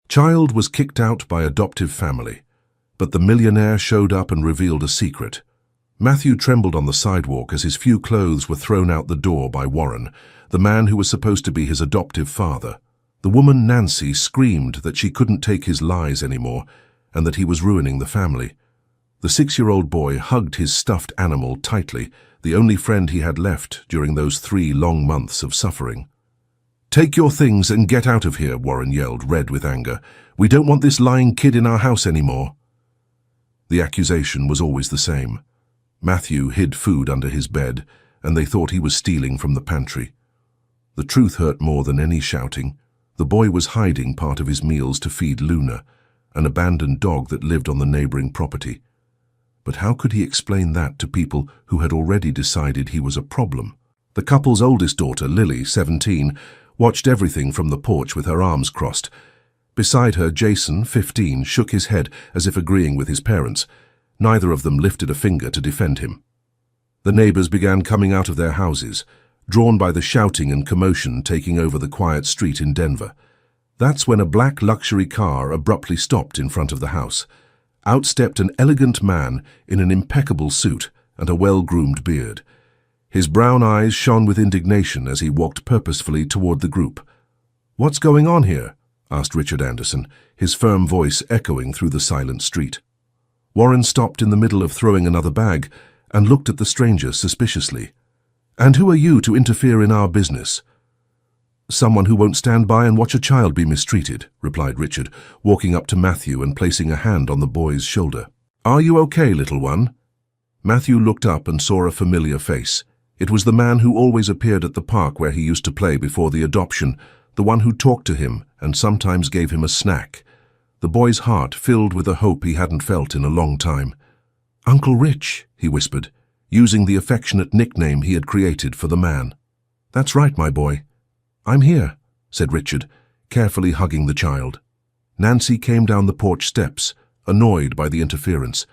Child was kicked out by adoptive family, but the millionaire showed up and revealed a secret. Matthew trembled on the sidewalk as his few clothes were thrown out the door by Warren, the man who was supposed to be his adoptive father. The woman Nancy screamed that she couldn't take his lies anymore and that he was ruining the family. The 6-year-old boy hugged his stuffed animal tightly, the only friend he had left during those 3 long months of suffering. "Take your things and get out of here," Warren yelled, red with anger. "We don't want this lying kid in our house anymore." The accusation was always the same. Matthew hid food under his bed, and they thought he was stealing from the pantry. The truth hurt more than any shouting. The boy was hiding part of his meals to feed Luna, an abandoned dog that lived on the neighboring property. But how could he explain that to people who had already decided he was a problem? The couple's oldest daughter, Lily, 17, watched everything from the porch with her arms crossed. Beside her, Jason, 15, shook his head as if agreeing with his parents. Neither of them lifted a finger to defend him. The neighbors began coming out of their houses, drawn by the shouting and commotion taking over the quiet street in Denver. That's when a black luxury car abruptly stopped in front of the house. Out stepped an elegant man in an impeccable suit and a well-groomed beard. His brown eyes shone with indignation as he walked purposefully toward the group. "What's going on here?" asked Richard Anderson, his firm voice echoing through the silent street. Warren stopped in the middle of throwing another bag and looked at the stranger suspiciously. "And who are you to interfere in our business?" "Someone who won't stand by and watch a child be mistreated," replied Richard, walking up to Matthew and placing a hand on the boy's shoulder. "Are you okay, little one?" Matthew looked up and saw a familiar face. It was the man who always appeared at the park where he used to play before the adoption, the one who talked to him and sometimes gave him a snack. The boy's heart filled with a hope he hadn't felt in a long time. "Uncle Rich," he whispered, using the affectionate nickname he had created for the man. "That's right, my boy. I'm here," said Richard, carefully hugging the child. Nancy came down the porch steps, annoyed by the interference.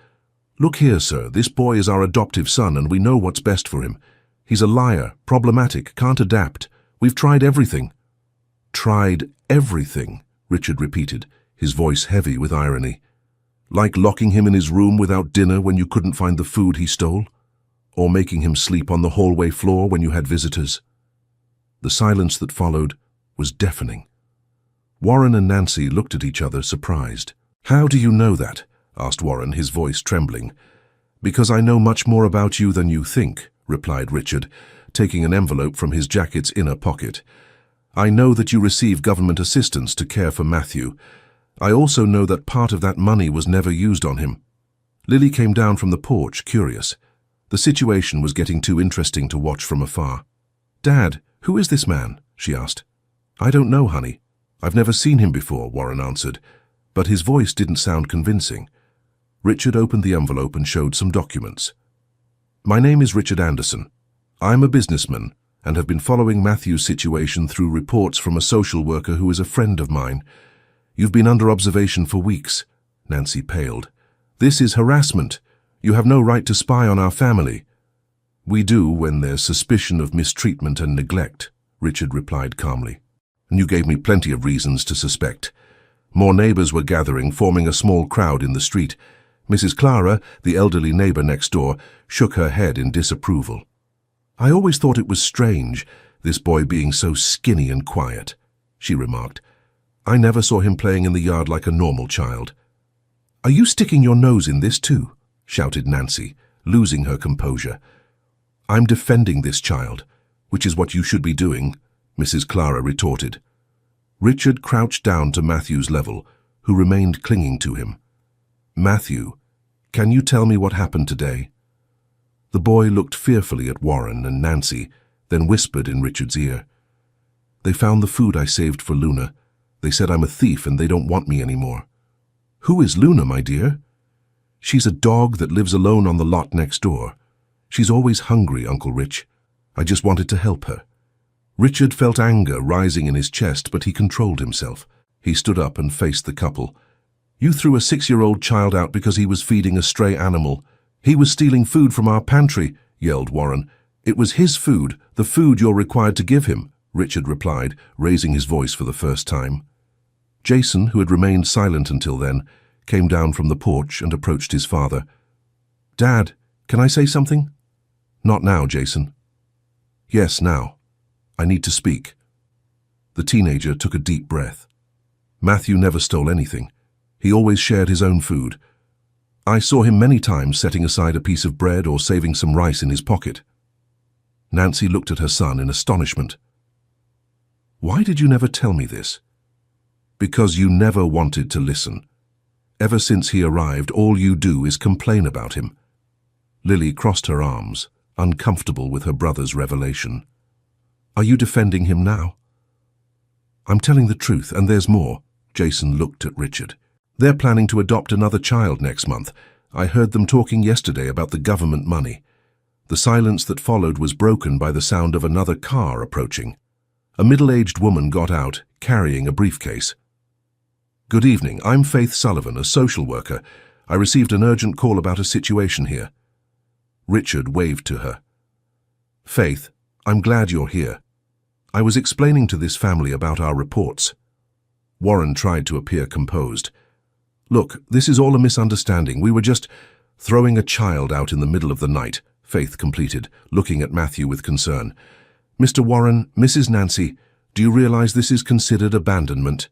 "Look here, sir, this boy is our adoptive son and we know what's best for him. He's a liar, problematic, can't adapt. We've tried everything." "Tried everything," Richard repeated, his voice heavy with irony. "Like locking him in his room without dinner when you couldn't find the food he stole? Or making him sleep on the hallway floor when you had visitors?" The silence that followed was deafening. Warren and Nancy looked at each other, surprised. "How do you know that?" asked Warren, his voice trembling. "Because I know much more about you than you think," replied Richard, taking an envelope from his jacket's inner pocket. "I know that you receive government assistance to care for Matthew. I also know that part of that money was never used on him." Lily came down from the porch, curious. The situation was getting too interesting to watch from afar. "Dad, who is this man?" she asked. "I don't know, honey. I've never seen him before," Warren answered, but his voice didn't sound convincing. Richard opened the envelope and showed some documents. "My name is Richard Anderson. I'm a businessman and have been following Matthew's situation through reports from a social worker who is a friend of mine. You've been under observation for weeks." Nancy paled. "This is harassment. You have no right to spy on our family." "We do when there's suspicion of mistreatment and neglect," Richard replied calmly. "And you gave me plenty of reasons to suspect." More neighbors were gathering, forming a small crowd in the street. Mrs. Clara, the elderly neighbor next door, shook her head in disapproval. "I always thought it was strange, this boy being so skinny and quiet," she remarked. "I never saw him playing in the yard like a normal child." "Are you sticking your nose in this too?" shouted Nancy, losing her composure. "I'm defending this child, which is what you should be doing," Mrs. Clara retorted. Richard crouched down to Matthew's level, who remained clinging to him. "Matthew, can you tell me what happened today?" The boy looked fearfully at Warren and Nancy, then whispered in Richard's ear. "They found the food I saved for Luna. They said I'm a thief and they don't want me anymore." "Who is Luna, my dear?" "She's a dog that lives alone on the lot next door. She's always hungry, Uncle Rich. I just wanted to help her." Richard felt anger rising in his chest, but he controlled himself. He stood up and faced the couple. "You threw a 6-year-old child out because he was feeding a stray animal. He was stealing food from our pantry," yelled Warren. "It was his food, the food you're required to give him," Richard replied, raising his voice for the first time. Jason, who had remained silent until then, came down from the porch and approached his father. "Dad, can I say something?" "Not now, Jason." "Yes, now. I need to speak." The teenager took a deep breath. Matthew never stole anything. He always shared his own food. I saw him many times setting aside a piece of bread or saving some rice in his pocket. Nancy looked at her son in astonishment. "Why did you never tell me this?" "Because you never wanted to listen. Ever since he arrived, all you do is complain about him." Lily crossed her arms, uncomfortable with her brother's revelation. "Are you defending him now?" "I'm telling the truth, and there's more." Jason looked at Richard. "They're planning to adopt another child next month. I heard them talking yesterday about the government money." The silence that followed was broken by the sound of another car approaching. A middle-aged woman got out, carrying a briefcase. "Good evening, I'm Faith Sullivan, a social worker. I received an urgent call about a situation here." Richard waved to her. "Faith, I'm glad you're here. I was explaining to this family about our reports." Warren tried to appear composed. "Look, this is all a misunderstanding. We were just throwing a child out in the middle of the night," Faith completed, looking at Matthew with concern. "Mr. Warren, Mrs. Nancy, do you realize this is considered abandonment?"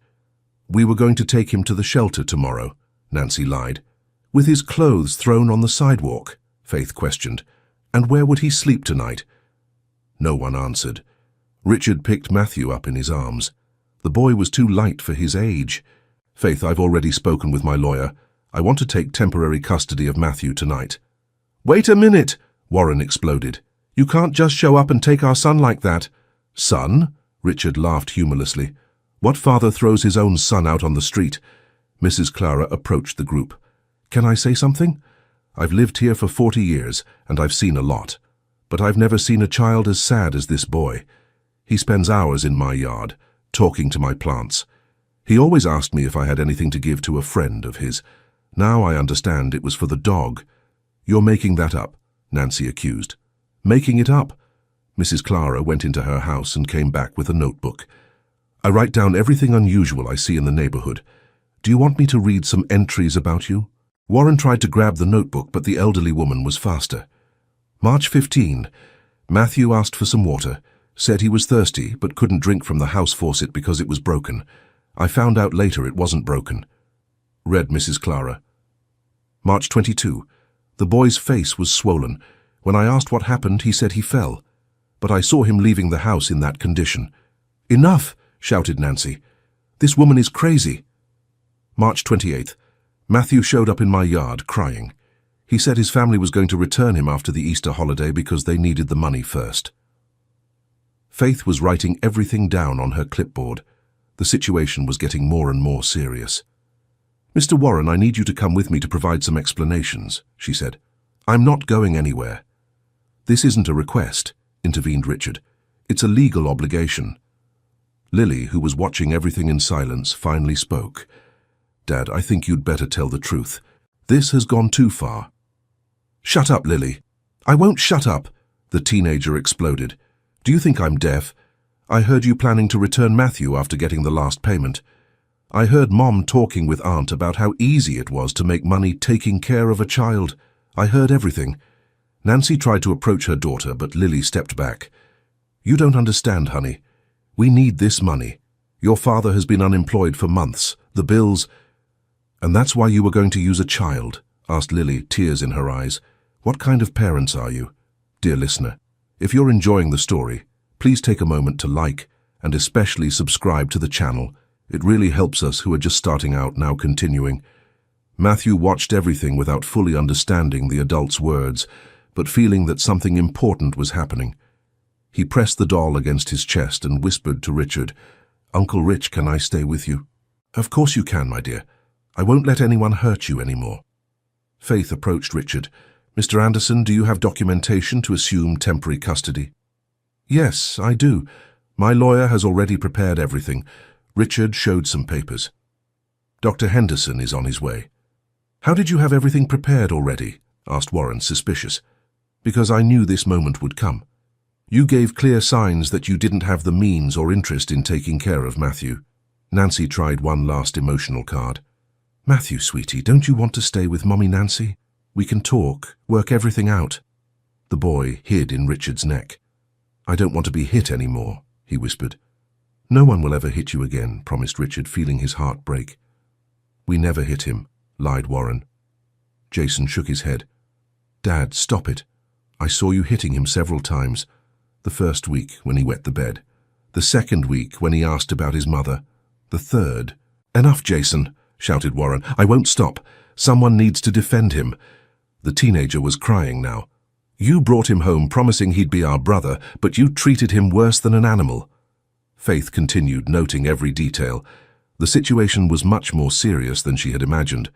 "We were going to take him to the shelter tomorrow," Nancy lied. "With his clothes thrown on the sidewalk?" Faith questioned. "And where would he sleep tonight?" No one answered. Richard picked Matthew up in his arms. The boy was too light for his age. "Faith, I've already spoken with my lawyer. I want to take temporary custody of Matthew tonight." "Wait a minute!" Warren exploded. "You can't just show up and take our son like that." "Son?" Richard laughed humorlessly. "What father throws his own son out on the street?" Mrs. Clara approached the group. "Can I say something? I've lived here for 40 years, and I've seen a lot. But I've never seen a child as sad as this boy. He spends hours in my yard, talking to my plants. He always asked me if I had anything to give to a friend of his. Now I understand it was for the dog." "You're making that up," Nancy accused. "Making it up?" Mrs. Clara went into her house and came back with a notebook. "I write down everything unusual I see in the neighborhood. Do you want me to read some entries about you?" Warren tried to grab the notebook, but the elderly woman was faster. March 15. Matthew asked for some water, said he was thirsty but couldn't drink from the house faucet because it was broken. I found out later it wasn't broken. Read Mrs. Clara. March 22. The boy's face was swollen. When I asked what happened, he said he fell. But I saw him leaving the house in that condition. "Enough!" shouted Nancy. "This woman is crazy." March 28th. Matthew showed up in my yard, crying. He said his family was going to return him after the Easter holiday because they needed the money first. Faith was writing everything down on her clipboard. The situation was getting more and more serious. "Mr. Warren, I need you to come with me to provide some explanations," she said. "I'm not going anywhere." "This isn't a request," intervened Richard. "It's a legal obligation." Lily, who was watching everything in silence, finally spoke. "Dad, I think you'd better tell the truth. This has gone too far." "Shut up, Lily." "I won't shut up," the teenager exploded. "Do you think I'm deaf? I heard you planning to return Matthew after getting the last payment. I heard Mom talking with Aunt about how easy it was to make money taking care of a child. I heard everything." Nancy tried to approach her daughter, but Lily stepped back. "You don't understand, honey. We need this money. Your father has been unemployed for months. The bills—" "And that's why you were going to use a child?" asked Lily, tears in her eyes. "What kind of parents are you?" Dear listener, if you're enjoying the story, please take a moment to like and especially subscribe to the channel. It really helps us who are just starting out now continuing. Matthew watched everything without fully understanding the adult's words, but feeling that something important was happening. He pressed the doll against his chest and whispered to Richard, "Uncle Rich, can I stay with you?" "Of course you can, my dear. I won't let anyone hurt you anymore." Faith approached Richard. "Mr. Anderson, do you have documentation to assume temporary custody?" "Yes, I do. My lawyer has already prepared everything." Richard showed some papers. "Dr. Henderson is on his way." "How did you have everything prepared already?" asked Warren, suspicious. "Because I knew this moment would come. You gave clear signs that you didn't have the means or interest in taking care of Matthew." Nancy tried one last emotional card. Matthew, sweetie, don't you want to stay with Mommy Nancy? We can talk, work everything out. The boy hid in Richard's neck. I don't want to be hit anymore, he whispered. No one will ever hit you again, promised Richard, feeling his heart break. We never hit him, lied Warren. Jason shook his head. Dad, stop it. I saw you hitting him several times. The first week when he wet the bed. The second week when he asked about his mother. The third. Enough, Jason, shouted Warren. I won't stop. Someone needs to defend him. The teenager was crying now. You brought him home promising he'd be our brother, but you treated him worse than an animal. Faith continued, noting every detail. The situation was much more serious than she had imagined.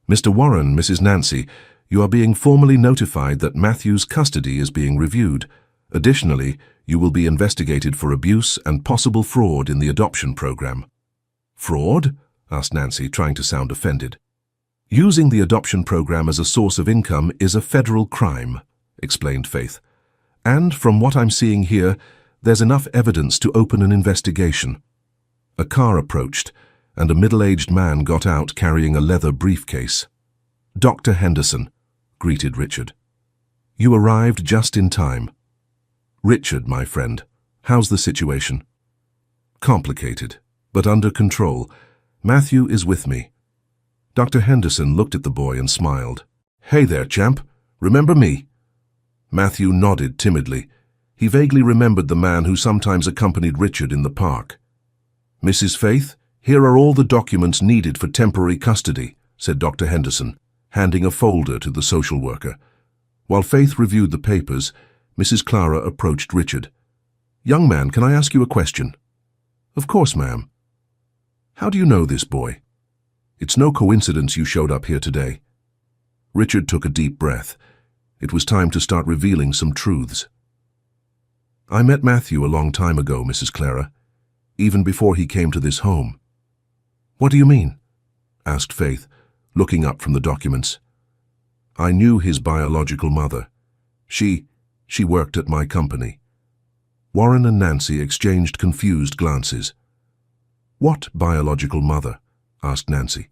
Mr. Warren, Mrs. Nancy, you are being formally notified that Matthew's custody is being reviewed. Additionally, you will be investigated for abuse and possible fraud in the adoption program. Fraud? Asked Nancy, trying to sound offended. Using the adoption program as a source of income is a federal crime, explained Faith. And from what I'm seeing here, there's enough evidence to open an investigation. A car approached, and a middle-aged man got out carrying a leather briefcase. Dr. Henderson, greeted Richard. You arrived just in time. Richard, my friend, how's the situation? Complicated, but under control. Matthew is with me. Dr. Henderson looked at the boy and smiled. Hey there, champ. Remember me? Matthew nodded timidly. He vaguely remembered the man who sometimes accompanied Richard in the park. Mrs. Faith, here are all the documents needed for temporary custody, said Dr. Henderson, handing a folder to the social worker. While Faith reviewed the papers, Mrs. Clara approached Richard. Young man, can I ask you a question? Of course, ma'am. How do you know this boy? It's no coincidence you showed up here today. Richard took a deep breath. It was time to start revealing some truths. I met Matthew a long time ago, Mrs. Clara, even before he came to this home. What do you mean? Asked Faith, looking up from the documents. I knew his biological mother. She worked at my company. Warren and Nancy exchanged confused glances. What biological mother? Asked Nancy.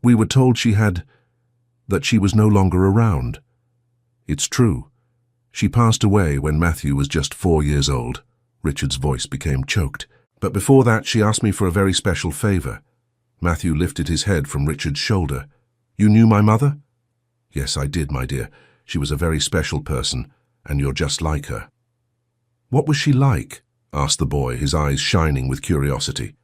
We were told that she was no longer around. It's true. She passed away when Matthew was just 4 years old. Richard's voice became choked. But before that, she asked me for a very special favor. Matthew lifted his head from Richard's shoulder. You knew my mother? Yes, I did, my dear. She was a very special person, and you're just like her. What was she like? Asked the boy, his eyes shining with curiosity.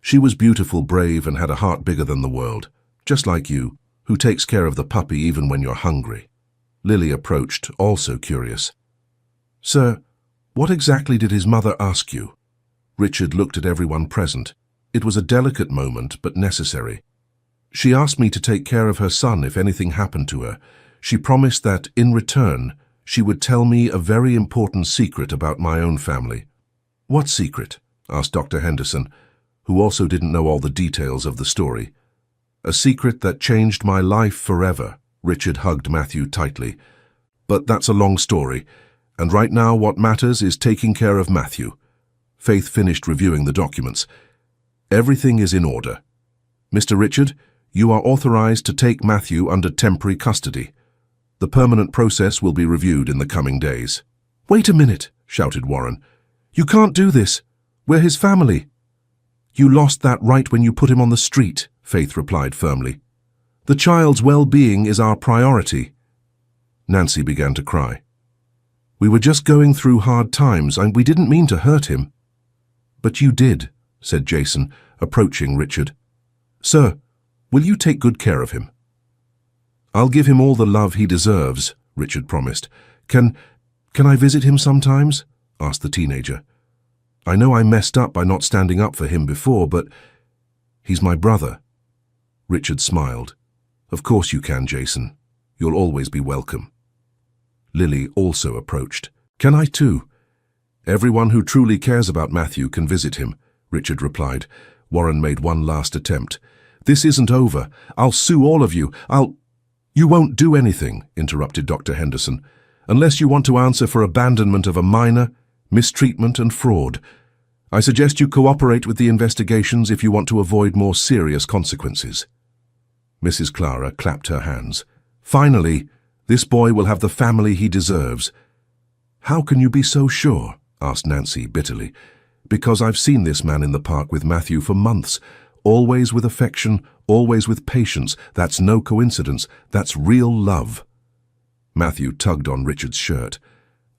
She was beautiful, brave, and had a heart bigger than the world, just like you, who takes care of the puppy even when you're hungry. Lily approached, also curious. Sir, what exactly did his mother ask you? Richard looked at everyone present. It was a delicate moment, but necessary. She asked me to take care of her son if anything happened to her. She promised that, in return, she would tell me a very important secret about my own family. What secret? Asked Dr. Henderson, who also didn't know all the details of the story. A secret that changed my life forever. Richard hugged Matthew tightly. But that's a long story, and right now what matters is taking care of Matthew. Faith finished reviewing the documents. Everything is in order. Mr. Richard, you are authorized to take Matthew under temporary custody. The permanent process will be reviewed in the coming days. Wait a minute, shouted Warren. You can't do this. We're his family. You lost that right when you put him on the street, Faith replied firmly. The child's well-being is our priority. Nancy began to cry. We were just going through hard times, and we didn't mean to hurt him. But you did, said Jason, approaching Richard. Sir, will you take good care of him? I'll give him all the love he deserves, Richard promised. Can I visit him sometimes? Asked the teenager. I know I messed up by not standing up for him before, but he's my brother. Richard smiled. Of course you can, Jason. You'll always be welcome. Lily also approached. Can I too? Everyone who truly cares about Matthew can visit him, Richard replied. Warren made one last attempt. This isn't over. I'll sue all of you. You won't do anything, interrupted Dr. Henderson, unless you want to answer for abandonment of a minor, mistreatment and fraud. I suggest you cooperate with the investigations if you want to avoid more serious consequences. Mrs. Clara clapped her hands. Finally, this boy will have the family he deserves. How can you be so sure? Asked Nancy bitterly. Because I've seen this man in the park with Matthew for months, always with affection, always with patience. That's no coincidence. That's real love. Matthew tugged on Richard's shirt.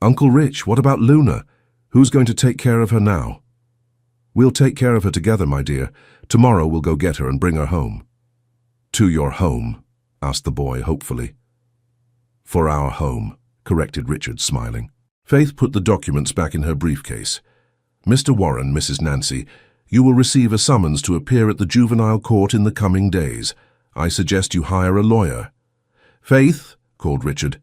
Uncle Rich, what about Luna? Who's going to take care of her now? We'll take care of her together, my dear. Tomorrow we'll go get her and bring her home. To your home? Asked the boy hopefully. For our home, corrected Richard, smiling. Faith put the documents back in her briefcase. Mr. Warren, Mrs. Nancy, you will receive a summons to appear at the juvenile court in the coming days. I suggest you hire a lawyer. Faith, called Richard,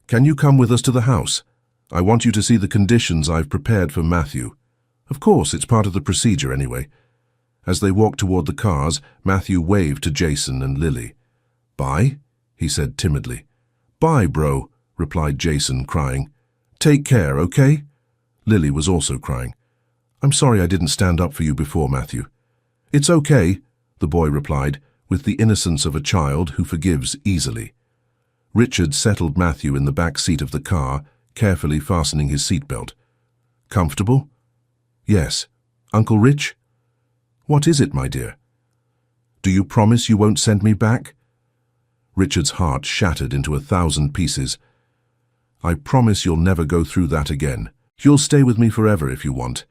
can you come with us to the house? I want you to see the conditions I've prepared for Matthew. Of course, it's part of the procedure anyway. As they walked toward the cars, Matthew waved to Jason and Lily. Bye, he said timidly. Bye, bro, replied Jason, crying. Take care, okay? Lily was also crying. I'm sorry I didn't stand up for you before, Matthew. It's okay, the boy replied, with the innocence of a child who forgives easily. Richard settled Matthew in the back seat of the car, carefully fastening his seatbelt. Comfortable? Yes. Uncle Rich? What is it, my dear? Do you promise you won't send me back? Richard's heart shattered into 1,000 pieces. I promise you'll never go through that again. You'll stay with me forever if you want.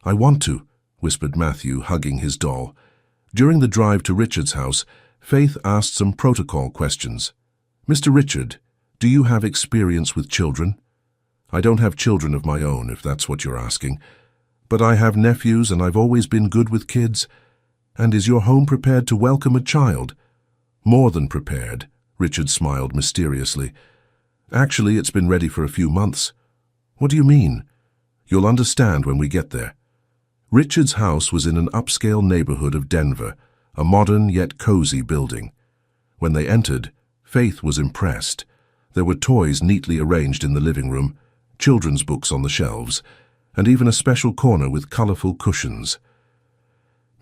I want to, whispered Matthew, hugging his doll. During the drive to Richard's house, Faith asked some protocol questions. Mr. Richard, do you have experience with children? I don't have children of my own, if that's what you're asking. But I have nephews and I've always been good with kids. And is your home prepared to welcome a child? More than prepared, Richard smiled mysteriously. Actually, it's been ready for a few months. What do you mean? You'll understand when we get there. Richard's house was in an upscale neighborhood of Denver, a modern yet cozy building. When they entered, Faith was impressed. There were toys neatly arranged in the living room, children's books on the shelves, and even a special corner with colorful cushions.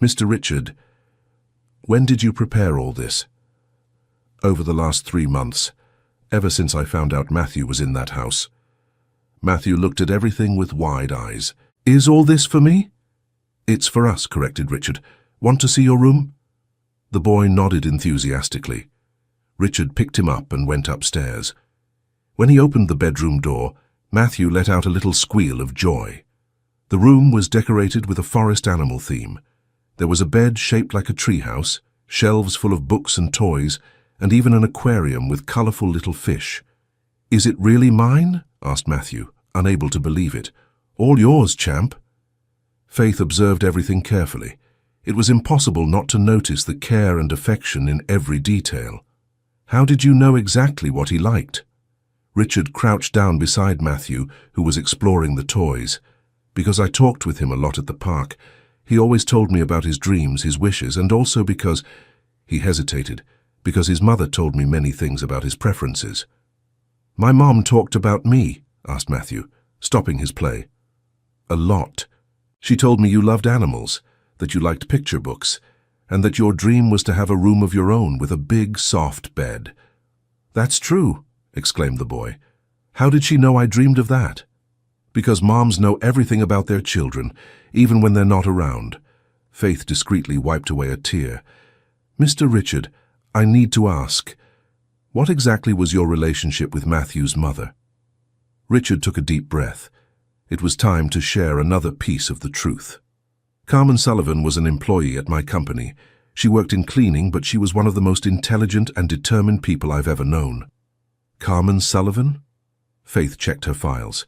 Mr. Richard, when did you prepare all this? Over the last 3 months, ever since I found out Matthew was in that house. Matthew looked at everything with wide eyes. Is all this for me? It's for us, corrected Richard. Want to see your room? The boy nodded enthusiastically. Richard picked him up and went upstairs. When he opened the bedroom door, Matthew let out a little squeal of joy. The room was decorated with a forest animal theme. There was a bed shaped like a treehouse, shelves full of books and toys, and even an aquarium with colorful little fish. Is it really mine? Asked Matthew, unable to believe it. All yours, champ. Faith observed everything carefully. It was impossible not to notice the care and affection in every detail. How did you know exactly what he liked? Richard crouched down beside Matthew, who was exploring the toys. Because I talked with him a lot at the park. He always told me about his dreams, his wishes, and also because... He hesitated, because his mother told me many things about his preferences. My mom talked about me, asked Matthew, stopping his play. A lot. She told me you loved animals, that you liked picture books, and that your dream was to have a room of your own with a big, soft bed. That's true, exclaimed the boy. How did she know I dreamed of that? Because moms know everything about their children, even when they're not around. Faith discreetly wiped away a tear. Mr. Richard, I need to ask, what exactly was your relationship with Matthew's mother? Richard took a deep breath. It was time to share another piece of the truth. Carmen Sullivan was an employee at my company. She worked in cleaning, but she was one of the most intelligent and determined people I've ever known. Carmen Sullivan? Faith checked her files.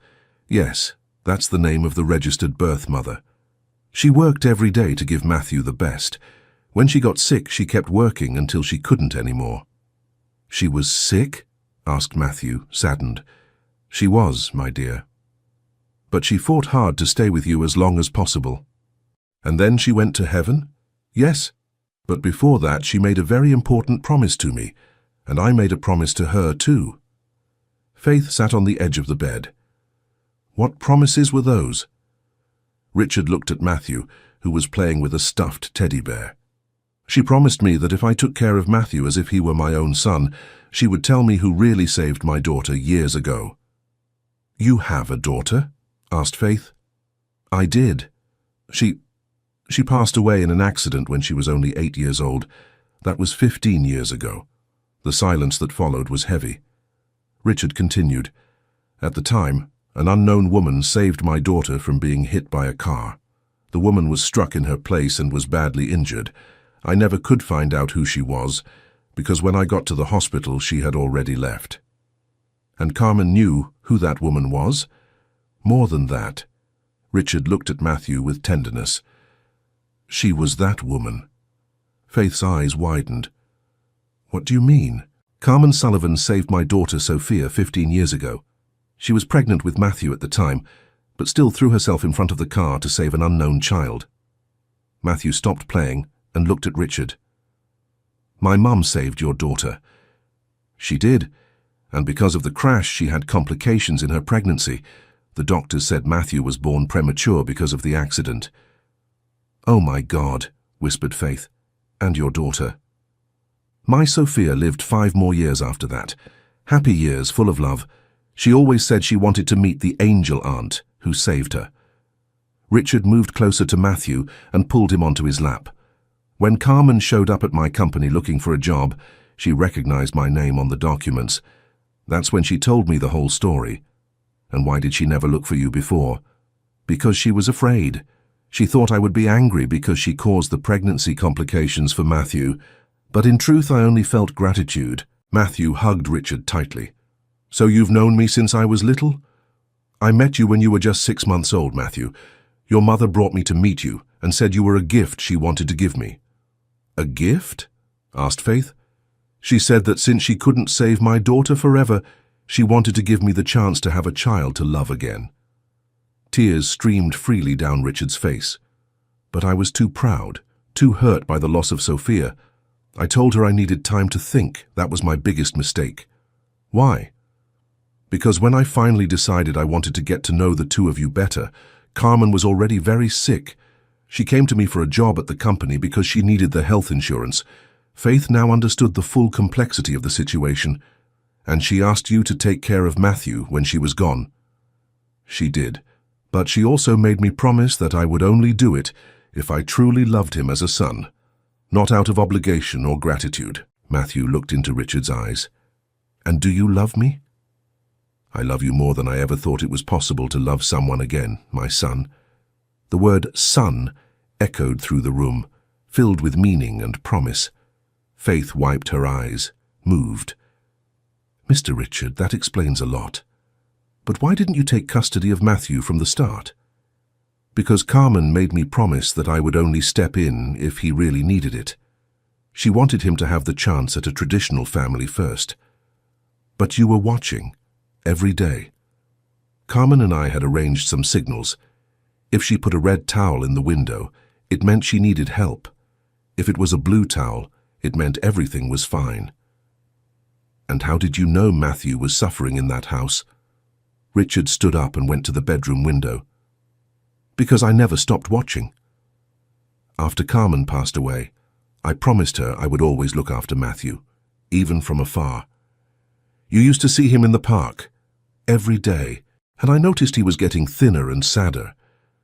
Yes, that's the name of the registered birth mother. She worked every day to give Matthew the best. When she got sick, she kept working until she couldn't anymore. She was sick? Asked Matthew, saddened. She was, my dear. But she fought hard to stay with you as long as possible. And then she went to heaven? Yes. But before that, she made a very important promise to me, and I made a promise to her too. Faith sat on the edge of the bed. What promises were those? Richard looked at Matthew, who was playing with a stuffed teddy bear. She promised me that if I took care of Matthew as if he were my own son, she would tell me who really saved my daughter years ago. "You have a daughter?" asked Faith. "I did. She passed away in an accident when she was only 8 years old. That was 15 years ago." The silence that followed was heavy. Richard continued, "At the time, an unknown woman saved my daughter from being hit by a car. The woman was struck in her place and was badly injured. I never could find out who she was, because when I got to the hospital she had already left." "And Carmen knew who that woman was?" "More than that." Richard looked at Matthew with tenderness. "She was that woman." Faith's eyes widened. "What do you mean?" "Carmen Sullivan saved my daughter Sophia 15 years ago. She was pregnant with Matthew at the time, but still threw herself in front of the car to save an unknown child." Matthew stopped playing and looked at Richard. "My mum saved your daughter." "She did, and because of the crash she had complications in her pregnancy. The doctors said Matthew was born premature because of the accident." "Oh my God," whispered Faith. "And your daughter?" "My Sophia lived 5 more years after that. Happy years, full of love. She always said she wanted to meet the angel aunt who saved her." Richard moved closer to Matthew and pulled him onto his lap. "When Carmen showed up at my company looking for a job, she recognized my name on the documents. That's when she told me the whole story." "And why did she never look for you before?" "Because she was afraid. She thought I would be angry because she caused the pregnancy complications for Matthew. But in truth, I only felt gratitude." Matthew hugged Richard tightly. "So you've known me since I was little?" "I met you when you were just 6 months old, Matthew. Your mother brought me to meet you and said you were a gift she wanted to give me." "A gift?" asked Faith. "She said that since she couldn't save my daughter forever, she wanted to give me the chance to have a child to love again." Tears streamed freely down Richard's face. "But I was too proud, too hurt by the loss of Sophia. I told her I needed time to think. That was my biggest mistake." "Why?" "Because when I finally decided I wanted to get to know the two of you better, Carmen was already very sick. She came to me for a job at the company because she needed the health insurance. Faith now understood the full complexity of the situation, and she asked you to take care of Matthew when she was gone." "She did, but she also made me promise that I would only do it if I truly loved him as a son, not out of obligation or gratitude." Matthew looked into Richard's eyes. "And do you love me?" "I love you more than I ever thought it was possible to love someone again, my son." The word son echoed through the room, filled with meaning and promise. Faith wiped her eyes, moved. "Mr. Richard, that explains a lot. But why didn't you take custody of Matthew from the start?" "Because Carmen made me promise that I would only step in if he really needed it. She wanted him to have the chance at a traditional family first. But you were watching, every day. Carmen and I had arranged some signals. If she put a red towel in the window, it meant she needed help. If it was a blue towel, it meant everything was fine." "And how did you know Matthew was suffering in that house?" Richard stood up and went to the bedroom window. "Because I never stopped watching. After Carmen passed away, I promised her I would always look after Matthew, even from afar. You used to see him in the park, every day, and I noticed he was getting thinner and sadder.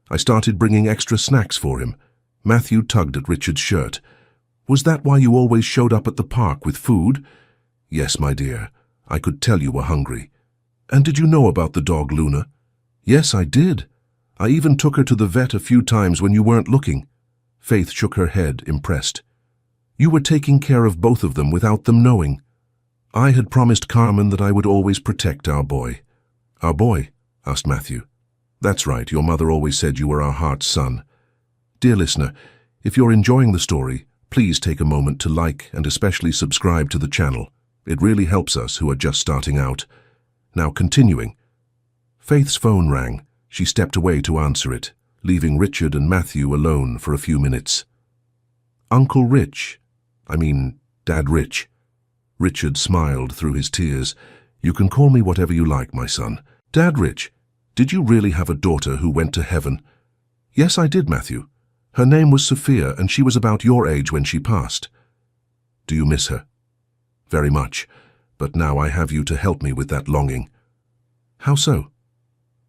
I started bringing extra snacks for him." Matthew tugged at Richard's shirt. "Was that why you always showed up at the park with food?" "Yes, my dear. I could tell you were hungry." "And did you know about the dog Luna?" "Yes, I did. I even took her to the vet a few times when you weren't looking." Faith shook her head, impressed. "You were taking care of both of them without them knowing." "I had promised Carmen that I would always protect our boy." "Our boy?" asked Matthew. "That's right, your mother always said you were our heart's son." Dear listener, if you're enjoying the story, please take a moment to like and especially subscribe to the channel. It really helps us who are just starting out. Now continuing. Faith's phone rang. She stepped away to answer it, leaving Richard and Matthew alone for a few minutes. "Uncle Rich. Dad Rich." Richard smiled through his tears. "You can call me whatever you like, my son." "Dad Rich, did you really have a daughter who went to heaven?" Yes, I did, Matthew. Her name was Sophia, and she was about your age when she passed. Do you miss her? Very much, but now I have you to help me with that longing. How so?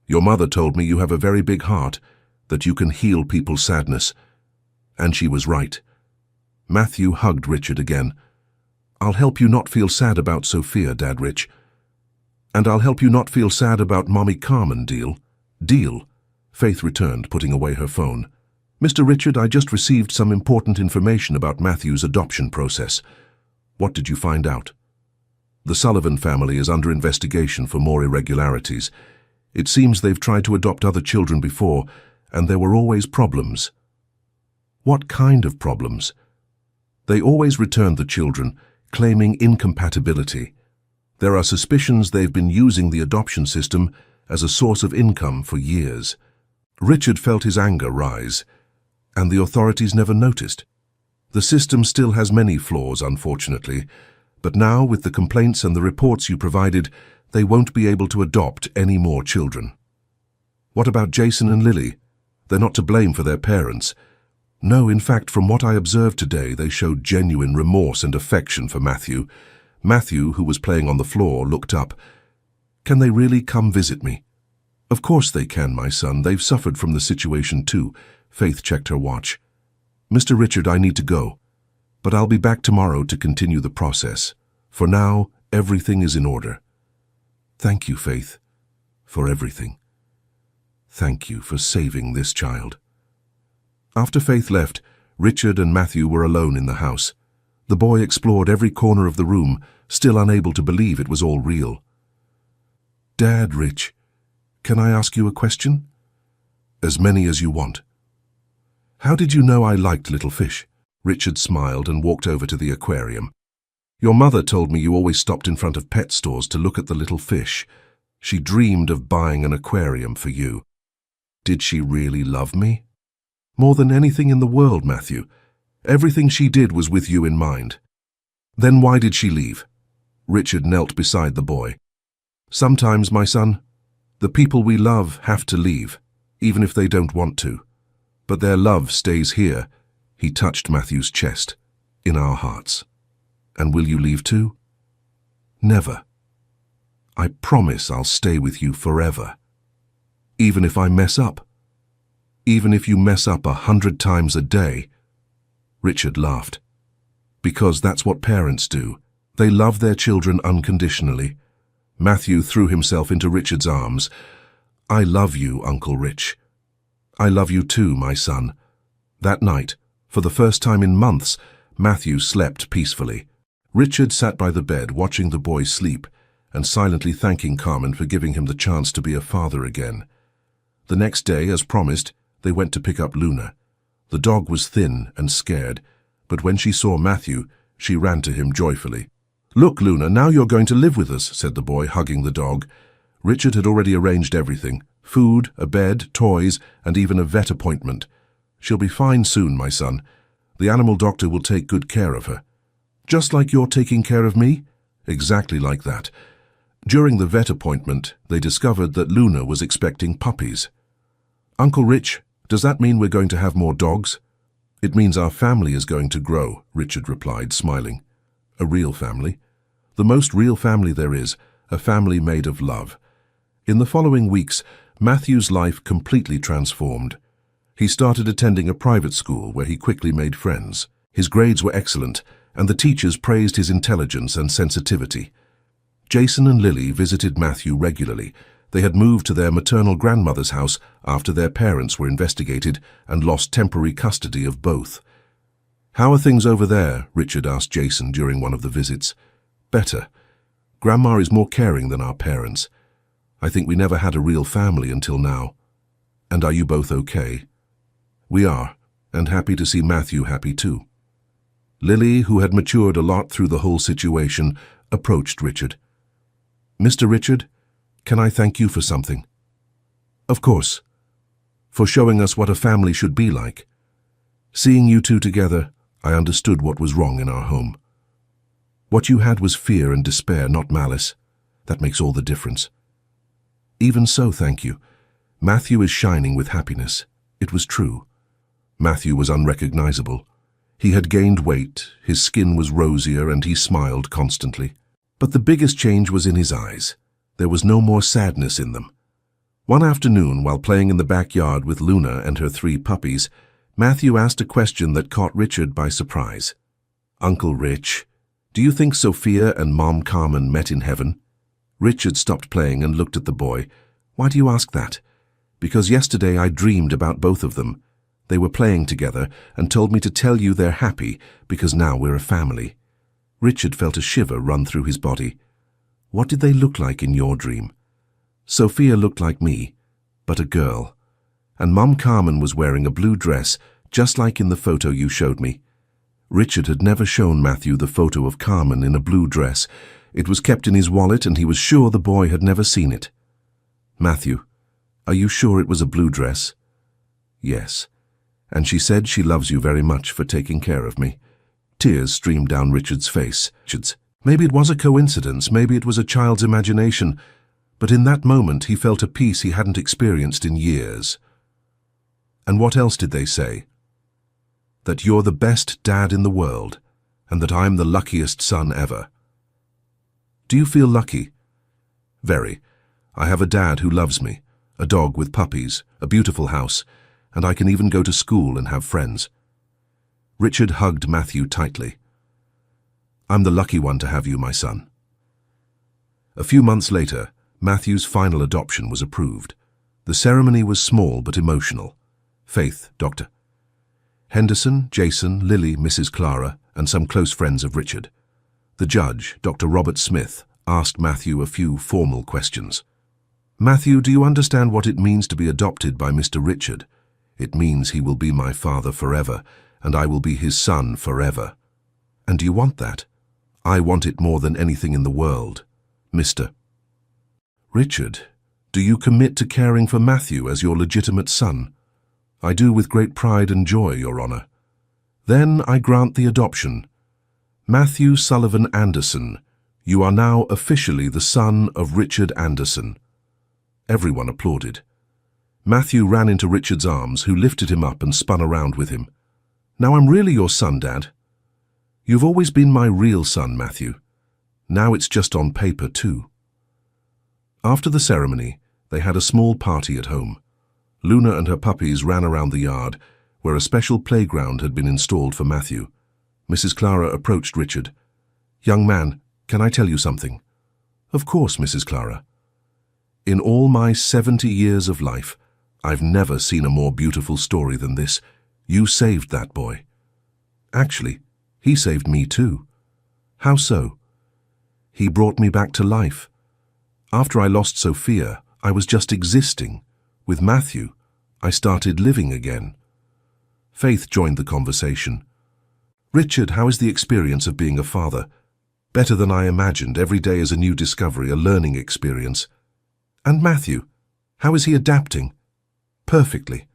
Your mother told me you have a very big heart, that you can heal people's sadness. And she was right. Matthew hugged Richard again. I'll help you not feel sad about Sophia, Dad Rich. And I'll help you not feel sad about Mommy Carmen, deal? Deal? Faith returned, putting away her phone. Mr. Richard, I just received some important information about Matthew's adoption process. What did you find out? The Sullivan family is under investigation for more irregularities. It seems they've tried to adopt other children before, and there were always problems. What kind of problems? They always returned the children, claiming incompatibility. There are suspicions they've been using the adoption system as a source of income for years. Richard felt his anger rise, and the authorities never noticed. The system still has many flaws, unfortunately, but now, with the complaints and the reports you provided, they won't be able to adopt any more children. What about Jason and Lily? They're not to blame for their parents. No, in fact, from what I observed today, they showed genuine remorse and affection for Matthew. Matthew, who was playing on the floor, looked up. Can they really come visit me? Of course they can, my son. They've suffered from the situation too. Faith checked her watch. Mr. Richard, I need to go, but I'll be back tomorrow to continue the process. For now, everything is in order. Thank you, Faith, for everything. Thank you for saving this child. After Faith left, Richard and Matthew were alone in the house. The boy explored every corner of the room, still unable to believe it was all real. Dad, Rich, can I ask you a question? As many as you want. How did you know I liked little fish? Richard smiled and walked over to the aquarium. Your mother told me you always stopped in front of pet stores to look at the little fish. She dreamed of buying an aquarium for you. Did she really love me? More than anything in the world, Matthew. Everything she did was with you in mind. Then why did she leave? Richard knelt beside the boy. Sometimes, my son, the people we love have to leave, even if they don't want to. But their love stays here. He touched Matthew's chest, in our hearts. And will you leave too? Never. I promise I'll stay with you forever. Even if I mess up. Even if you mess up 100 times a day. Richard laughed. Because that's what parents do. They love their children unconditionally. Matthew threw himself into Richard's arms. I love you, Uncle Rich. I love you too, my son. That night, for the first time in months, Matthew slept peacefully. Richard sat by the bed watching the boy sleep and silently thanking Carmen for giving him the chance to be a father again. The next day, as promised, they went to pick up Luna. The dog was thin and scared, but when she saw Matthew, she ran to him joyfully. Look, Luna, now you're going to live with us, said the boy, hugging the dog. Richard had already arranged everything. Food, a bed, toys, and even a vet appointment. She'll be fine soon, my son. The animal doctor will take good care of her. Just like you're taking care of me? Exactly like that. During the vet appointment, they discovered that Luna was expecting puppies. Uncle Rich, does that mean we're going to have more dogs? It means our family is going to grow, Richard replied, smiling. A real family. The most real family there is, a family made of love. In the following weeks, Matthew's life completely transformed. He started attending a private school where he quickly made friends. His grades were excellent, and the teachers praised his intelligence and sensitivity. Jason and Lily visited Matthew regularly. They had moved to their maternal grandmother's house after their parents were investigated and lost temporary custody of both. How are things over there? Richard asked Jason during one of the visits. Better. Grandma is more caring than our parents. I think we never had a real family until now. And are you both okay? We are, and happy to see Matthew happy too. Lily, who had matured a lot through the whole situation, approached Richard. Mr. Richard, can I thank you for something? Of course. For showing us what a family should be like. Seeing you two together, I understood what was wrong in our home. What you had was fear and despair, not malice. That makes all the difference. Even so, thank you. Matthew is shining with happiness. It was true. Matthew was unrecognizable. He had gained weight, his skin was rosier, and he smiled constantly. But the biggest change was in his eyes. There was no more sadness in them. One afternoon, while playing in the backyard with Luna and her 3 puppies, Matthew asked a question that caught Richard by surprise. "Uncle Rich, do you think Sophia and Mom Carmen met in heaven?" Richard stopped playing and looked at the boy. "Why do you ask that?" "Because yesterday I dreamed about both of them. They were playing together and told me to tell you they're happy because now we're a family." Richard felt a shiver run through his body. "What did they look like in your dream?" "Sophia looked like me, but a girl. And Mom Carmen was wearing a blue dress, just like in the photo you showed me." Richard had never shown Matthew the photo of Carmen in a blue dress. It was kept in his wallet and he was sure the boy had never seen it. "Matthew, are you sure it was a blue dress?" "Yes. And she said she loves you very much for taking care of me." Tears streamed down Richard's face. Maybe it was a coincidence, maybe it was a child's imagination, but in that moment he felt a peace he hadn't experienced in years. "And what else did they say?" "That you're the best dad in the world, and that I'm the luckiest son ever." "Do you feel lucky?" "Very. I have a dad who loves me, a dog with puppies, a beautiful house, and I can even go to school and have friends." Richard hugged Matthew tightly. "I'm the lucky one to have you, my son." A few months later, Matthew's final adoption was approved. The ceremony was small but emotional. Faith, Dr. Henderson, Jason, Lily, Mrs. Clara, and some close friends of Richard. The judge, Dr. Robert Smith, asked Matthew a few formal questions. "Matthew, do you understand what it means to be adopted by Mr. Richard? It means he will be my father forever, and I will be his son forever." "And do you want that?" "I want it more than anything in the world, Mr. Richard, do you commit to caring for Matthew as your legitimate son?" "I do with great pride and joy, Your Honor." "Then I grant the adoption. Matthew Sullivan Anderson, you are now officially the son of Richard Anderson." Everyone applauded. Matthew ran into Richard's arms, who lifted him up and spun around with him. "Now I'm really your son, Dad." "You've always been my real son, Matthew. Now it's just on paper, too." After the ceremony, they had a small party at home. Luna and her puppies ran around the yard, where a special playground had been installed for Matthew. Mrs. Clara approached Richard. "Young man, can I tell you something?" "Of course, Mrs. Clara." "In all my 70 years of life, I've never seen a more beautiful story than this. You saved that boy." "Actually, he saved me too." "How so?" "He brought me back to life. After I lost Sophia, I was just existing. With Matthew, I started living again." Faith joined the conversation. "Richard, how is the experience of being a father?" "Better than I imagined. Every day is a new discovery, a learning experience." "And Matthew, how is he adapting?" "Perfectly.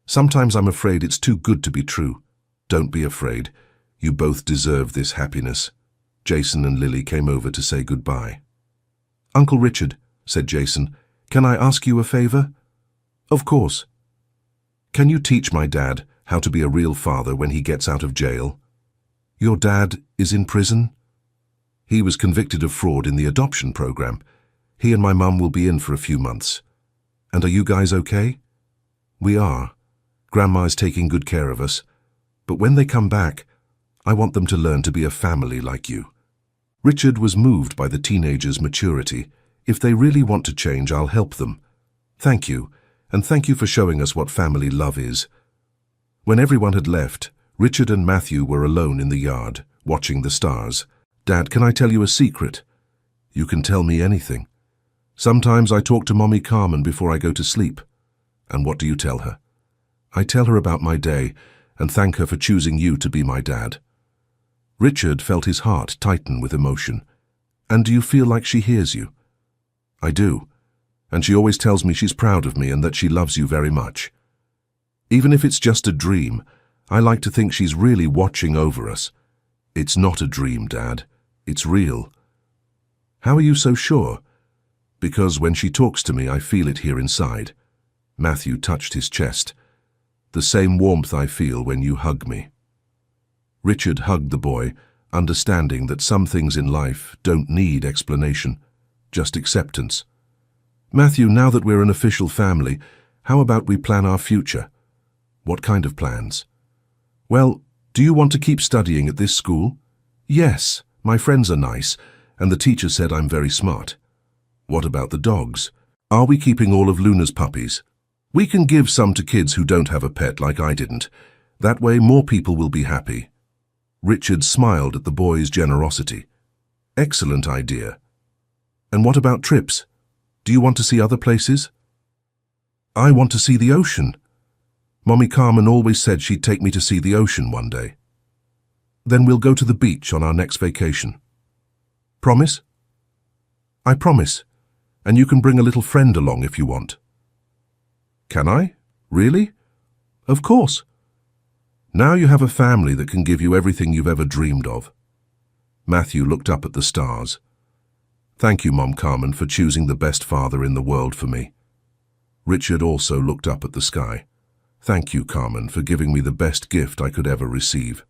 Sometimes I'm afraid it's too good to be true." "Don't be afraid. You both deserve this happiness." Jason and Lily came over to say goodbye. "Uncle Richard," said Jason, "can I ask you a favor?" "Of course." "Can you teach my dad how to be a real father when he gets out of jail?" "Your dad is in prison?" "He was convicted of fraud in the adoption program. He and my mum will be in for a few months." "And are you guys okay?" "We are. Grandma is taking good care of us. But when they come back, I want them to learn to be a family like you." Richard was moved by the teenagers' maturity. "If they really want to change, I'll help them. Thank you, and thank you for showing us what family love is." When everyone had left, Richard and Matthew were alone in the yard, watching the stars. "Dad, can I tell you a secret?" "You can tell me anything." "Sometimes I talk to Mommy Carmen before I go to sleep." "And what do you tell her?" "I tell her about my day and thank her for choosing you to be my dad." Richard felt his heart tighten with emotion. "And do you feel like she hears you?" "I do. And she always tells me she's proud of me and that she loves you very much. Even if it's just a dream, I like to think she's really watching over us." "It's not a dream, Dad. It's real." "How are you so sure?" "Because when she talks to me, I feel it here inside." Matthew touched his chest. the same warmth I feel when you hug me." Richard hugged the boy, understanding that some things in life don't need explanation, just acceptance. "Matthew, now that we're an official family, how about we plan our future?" "What kind of plans?" "Well, do you want to keep studying at this school?" "Yes, my friends are nice, and the teacher said I'm very smart." "What about the dogs? Are we keeping all of Luna's puppies?" "We can give some to kids who don't have a pet like I didn't. That way more people will be happy." Richard smiled at the boy's generosity. "Excellent idea. And what about trips? Do you want to see other places?" "I want to see the ocean. Mommy Carmen always said she'd take me to see the ocean one day." "Then we'll go to the beach on our next vacation." "Promise?" "I promise. And you can bring a little friend along if you want." "Can I? Really?" "Of course. Now you have a family that can give you everything you've ever dreamed of." Matthew looked up at the stars. "Thank you, Mom Carmen, for choosing the best father in the world for me." Richard also looked up at the sky. "Thank you, Carmen, for giving me the best gift I could ever receive."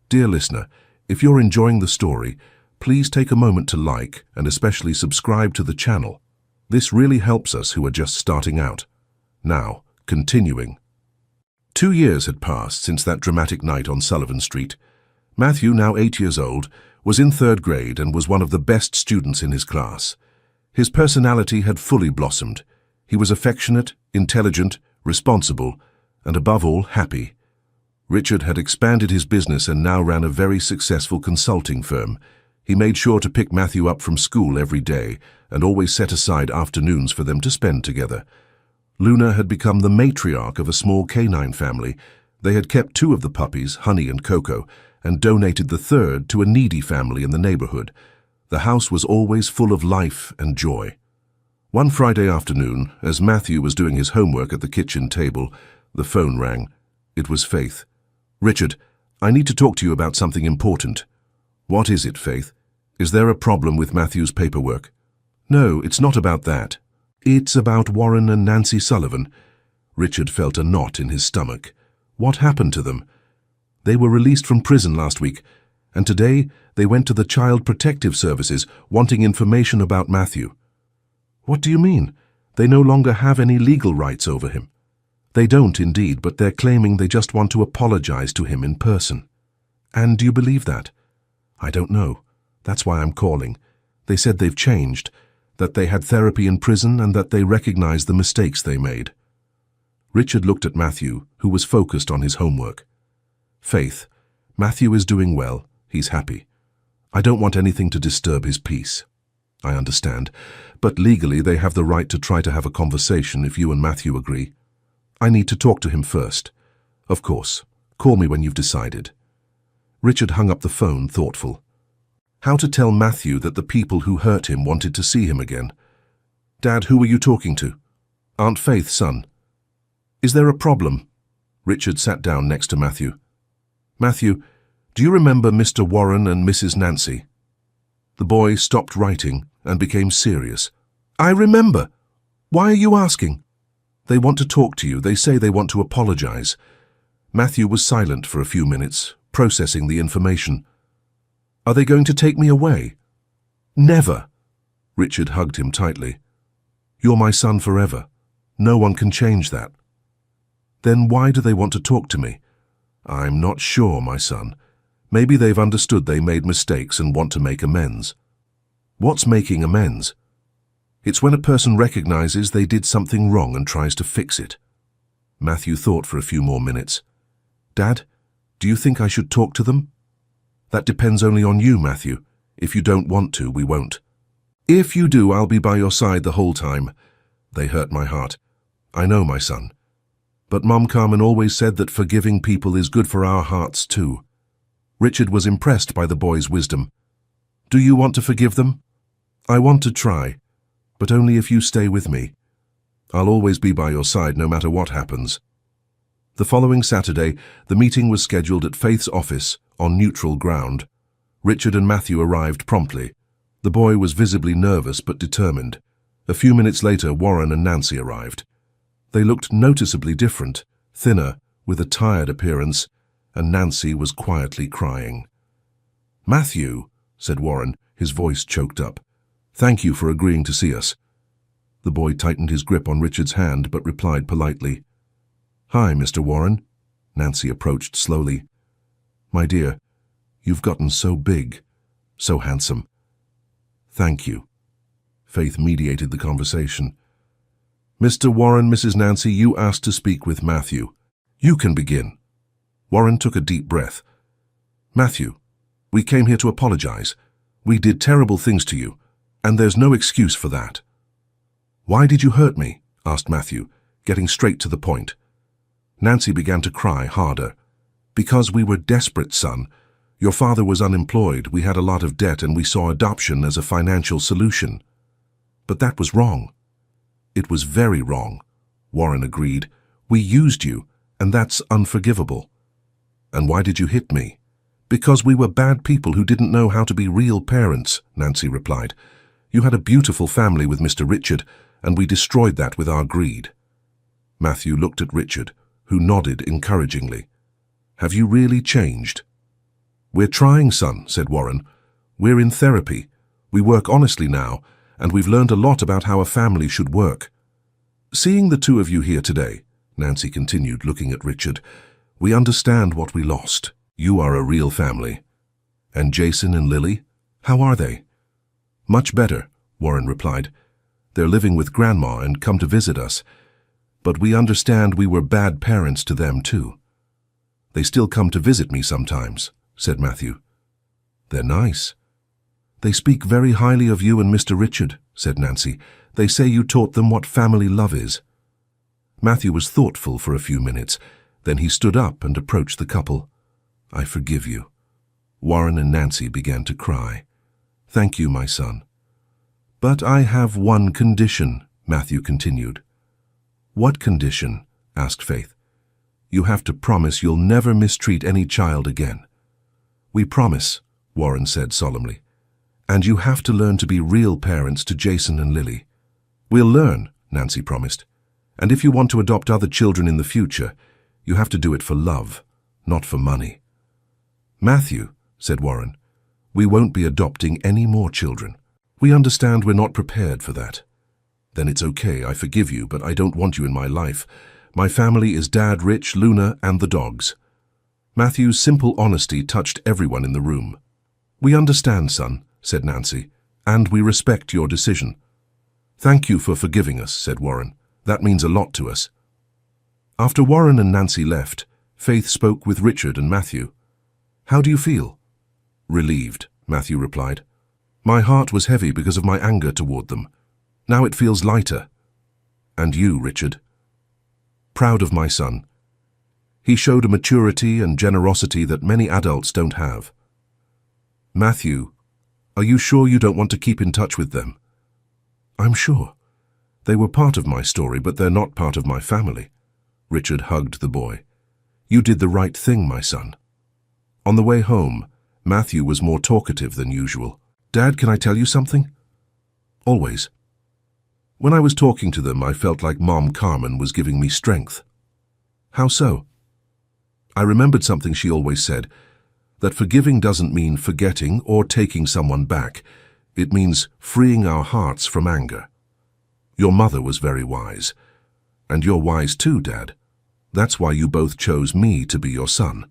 Dear listener, if you're enjoying the story, please take a moment to like and especially subscribe to the channel. This really helps us who are just starting out. Now, continuing. 2 years had passed since that dramatic night on Sullivan Street. Matthew, now 8 years old, was in 3rd grade and was one of the best students in his class. His personality had fully blossomed. He was affectionate, intelligent, responsible, and above all, happy. Richard had expanded his business and now ran a very successful consulting firm. He made sure to pick Matthew up from school every day and always set aside afternoons for them to spend together. Luna had become the matriarch of a small canine family. They had kept 2 of the puppies, Honey and Coco, and donated the 3rd to a needy family in the neighborhood. The house was always full of life and joy. One Friday afternoon, as Matthew was doing his homework at the kitchen table, the phone rang. It was Faith. "Richard, I need to talk to you about something important." "What is it, Faith? Is there a problem with Matthew's paperwork?" "No, it's not about that. It's about Warren and Nancy Sullivan." Richard felt a knot in his stomach. What happened to them? "They were released from prison last week, and today they went to the Child Protective Services wanting information about Matthew." "What do you mean? They no longer have any legal rights over him?" "They don't indeed, but they're claiming they just want to apologize to him in person." "And do you believe that?" "I don't know. That's why I'm calling. They said they've changed, that they had therapy in prison and that they recognize the mistakes they made." Richard looked at Matthew, who was focused on his homework. "Faith, Matthew is doing well. He's happy. I don't want anything to disturb his peace." "I understand, but legally they have the right to try to have a conversation if you and Matthew agree." "I need to talk to him first." "Of course. Call me when you've decided." Richard hung up the phone, thoughtful. How to tell Matthew that the people who hurt him wanted to see him again? "Dad, who were you talking to?" "Aunt Faith, son." "Is there a problem?" Richard sat down next to Matthew. "Matthew, do you remember Mr. Warren and Mrs. Nancy?" The boy stopped writing and became serious. "I remember. Why are you asking?" "They want to talk to you. They say they want to apologize." Matthew was silent for a few minutes, processing the information. "Are they going to take me away?" "Never." Richard hugged him tightly. "You're my son forever. No one can change that." "Then why do they want to talk to me?" "I'm not sure, my son. Maybe they've understood they made mistakes and want to make amends." "What's making amends?" "It's when a person recognizes they did something wrong and tries to fix it." Matthew thought for a few more minutes. "Dad, do you think I should talk to them?" "That depends only on you, Matthew. If you don't want to, we won't." "If you do, I'll be by your side the whole time." "They hurt my heart." "I know, my son. But Mom Carmen always said that forgiving people is good for our hearts too." Richard was impressed by the boy's wisdom. "Do you want to forgive them?" "I want to try, but only if you stay with me. I'll always be by your side no matter what happens." The following Saturday, the meeting was scheduled at Faith's office on neutral ground. Richard and Matthew arrived promptly. The boy was visibly nervous but determined. A few minutes later, Warren and Nancy arrived. They looked noticeably different. thinner, with a tired appearance, and Nancy was quietly crying. "Matthew," said Warren, his voice choked up. "Thank you for agreeing to see us." The boy tightened his grip on Richard's hand but replied politely. "Hi, Mr. Warren." Nancy approached slowly. "My dear, you've gotten so big, so handsome." "Thank you." Faith mediated the conversation. "Mr. Warren, Mrs. Nancy, you asked to speak with Matthew. You can begin." Warren took a deep breath. "Matthew, we came here to apologize. We did terrible things to you, and there's no excuse for that." "Why did you hurt me?" asked Matthew, getting straight to the point. Nancy began to cry harder. "Because we were desperate, son. Your father was unemployed, we had a lot of debt, and we saw adoption as a financial solution. But that was wrong." "It was very wrong," Warren agreed. "We used you, and that's unforgivable." "And why did you hit me?" "Because we were bad people who didn't know how to be real parents," Nancy replied. "You had a beautiful family with Mr. Richard, and we destroyed that with our greed." Matthew looked at Richard, who nodded encouragingly. "Have you really changed?" "We're trying, son," said Warren. "We're in therapy. We work honestly now, and we've learned a lot about how a family should work." "Seeing the two of you here today," Nancy continued, looking at Richard, "we understand what we lost. You are a real family. And Jason and Lily, how are they?" "Much better," Warren replied. "They're living with Grandma and come to visit us. But we understand we were bad parents to them too." "They still come to visit me sometimes," said Matthew. "They're nice." "They speak very highly of you and Mr. Richard," said Nancy. "They say you taught them what family love is." Matthew was thoughtful for a few minutes. Then he stood up and approached the couple. "I forgive you." Warren and Nancy began to cry. "Thank you, my son." "But I have one condition," Matthew continued. "What condition?" asked Faith. "You have to promise you'll never mistreat any child again." "We promise," Warren said solemnly. "And you have to learn to be real parents to Jason and Lily." "We'll learn," Nancy promised. "And if you want to adopt other children in the future, you have to do it for love, not for money." "Matthew," said Warren, "we won't be adopting any more children. We understand we're not prepared for that." "Then it's okay, I forgive you, but I don't want you in my life. My family is Dad, Rich, Luna, and the dogs." Matthew's simple honesty touched everyone in the room. "We understand, son," said Nancy, "and we respect your decision." "Thank you for forgiving us," said Warren. "That means a lot to us." After Warren and Nancy left, Faith spoke with Richard and Matthew. "How do you feel?" "Relieved," Matthew replied. "My heart was heavy because of my anger toward them. Now it feels lighter." "And you, Richard?" "Proud of my son. He showed a maturity and generosity that many adults don't have." "Matthew, are you sure you don't want to keep in touch with them?" "I'm sure. They were part of my story, but they're not part of my family." Richard hugged the boy. "You did the right thing, my son." On the way home, Matthew was more talkative than usual. "Dad, can I tell you something?" "Always." "When I was talking to them, I felt like Mom Carmen was giving me strength." "How so?" "I remembered something she always said, that forgiving doesn't mean forgetting or taking someone back. It means freeing our hearts from anger. Your mother was very wise. And you're wise too, Dad. That's why you both chose me to be your son."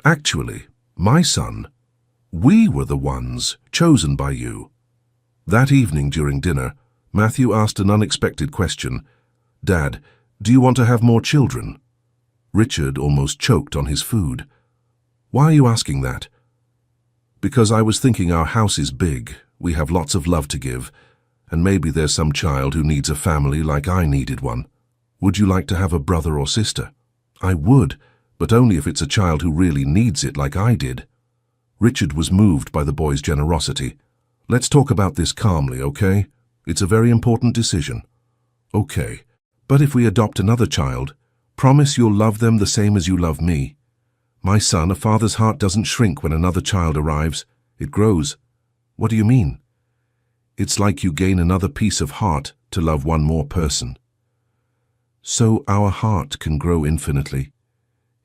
"Actually, my son, we were the ones chosen by you." That evening during dinner, Matthew asked an unexpected question. "Dad, do you want to have more children?" Richard almost choked on his food. "Why are you asking that?" "Because I was thinking our house is big, we have lots of love to give, and maybe there's some child who needs a family like I needed one. Would you like to have a brother or sister?" "I would, but only if it's a child who really needs it like I did." Richard was moved by the boy's generosity. "Let's talk about this calmly, okay? It's a very important decision." "Okay, but if we adopt another child, promise you'll love them the same as you love me." "My son, a father's heart doesn't shrink when another child arrives. It grows." "What do you mean?" "It's like you gain another piece of heart to love one more person." So our heart can grow infinitely?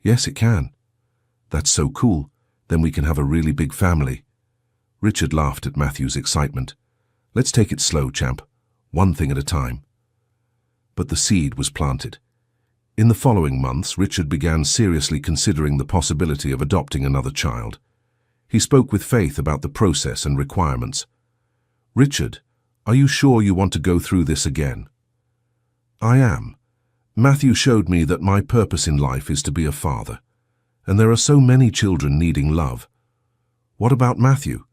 Yes, it can. That's so cool. Then we can have a really big family. Richard laughed at Matthew's excitement. Let's take it slow, champ. One thing at a time. But the seed was planted. In the following months, Richard began seriously considering the possibility of adopting another child. He spoke with Faith about the process and requirements. Richard, are you sure you want to go through this again? I am. Matthew showed me that my purpose in life is to be a father, and there are so many children needing love. What about Matthew?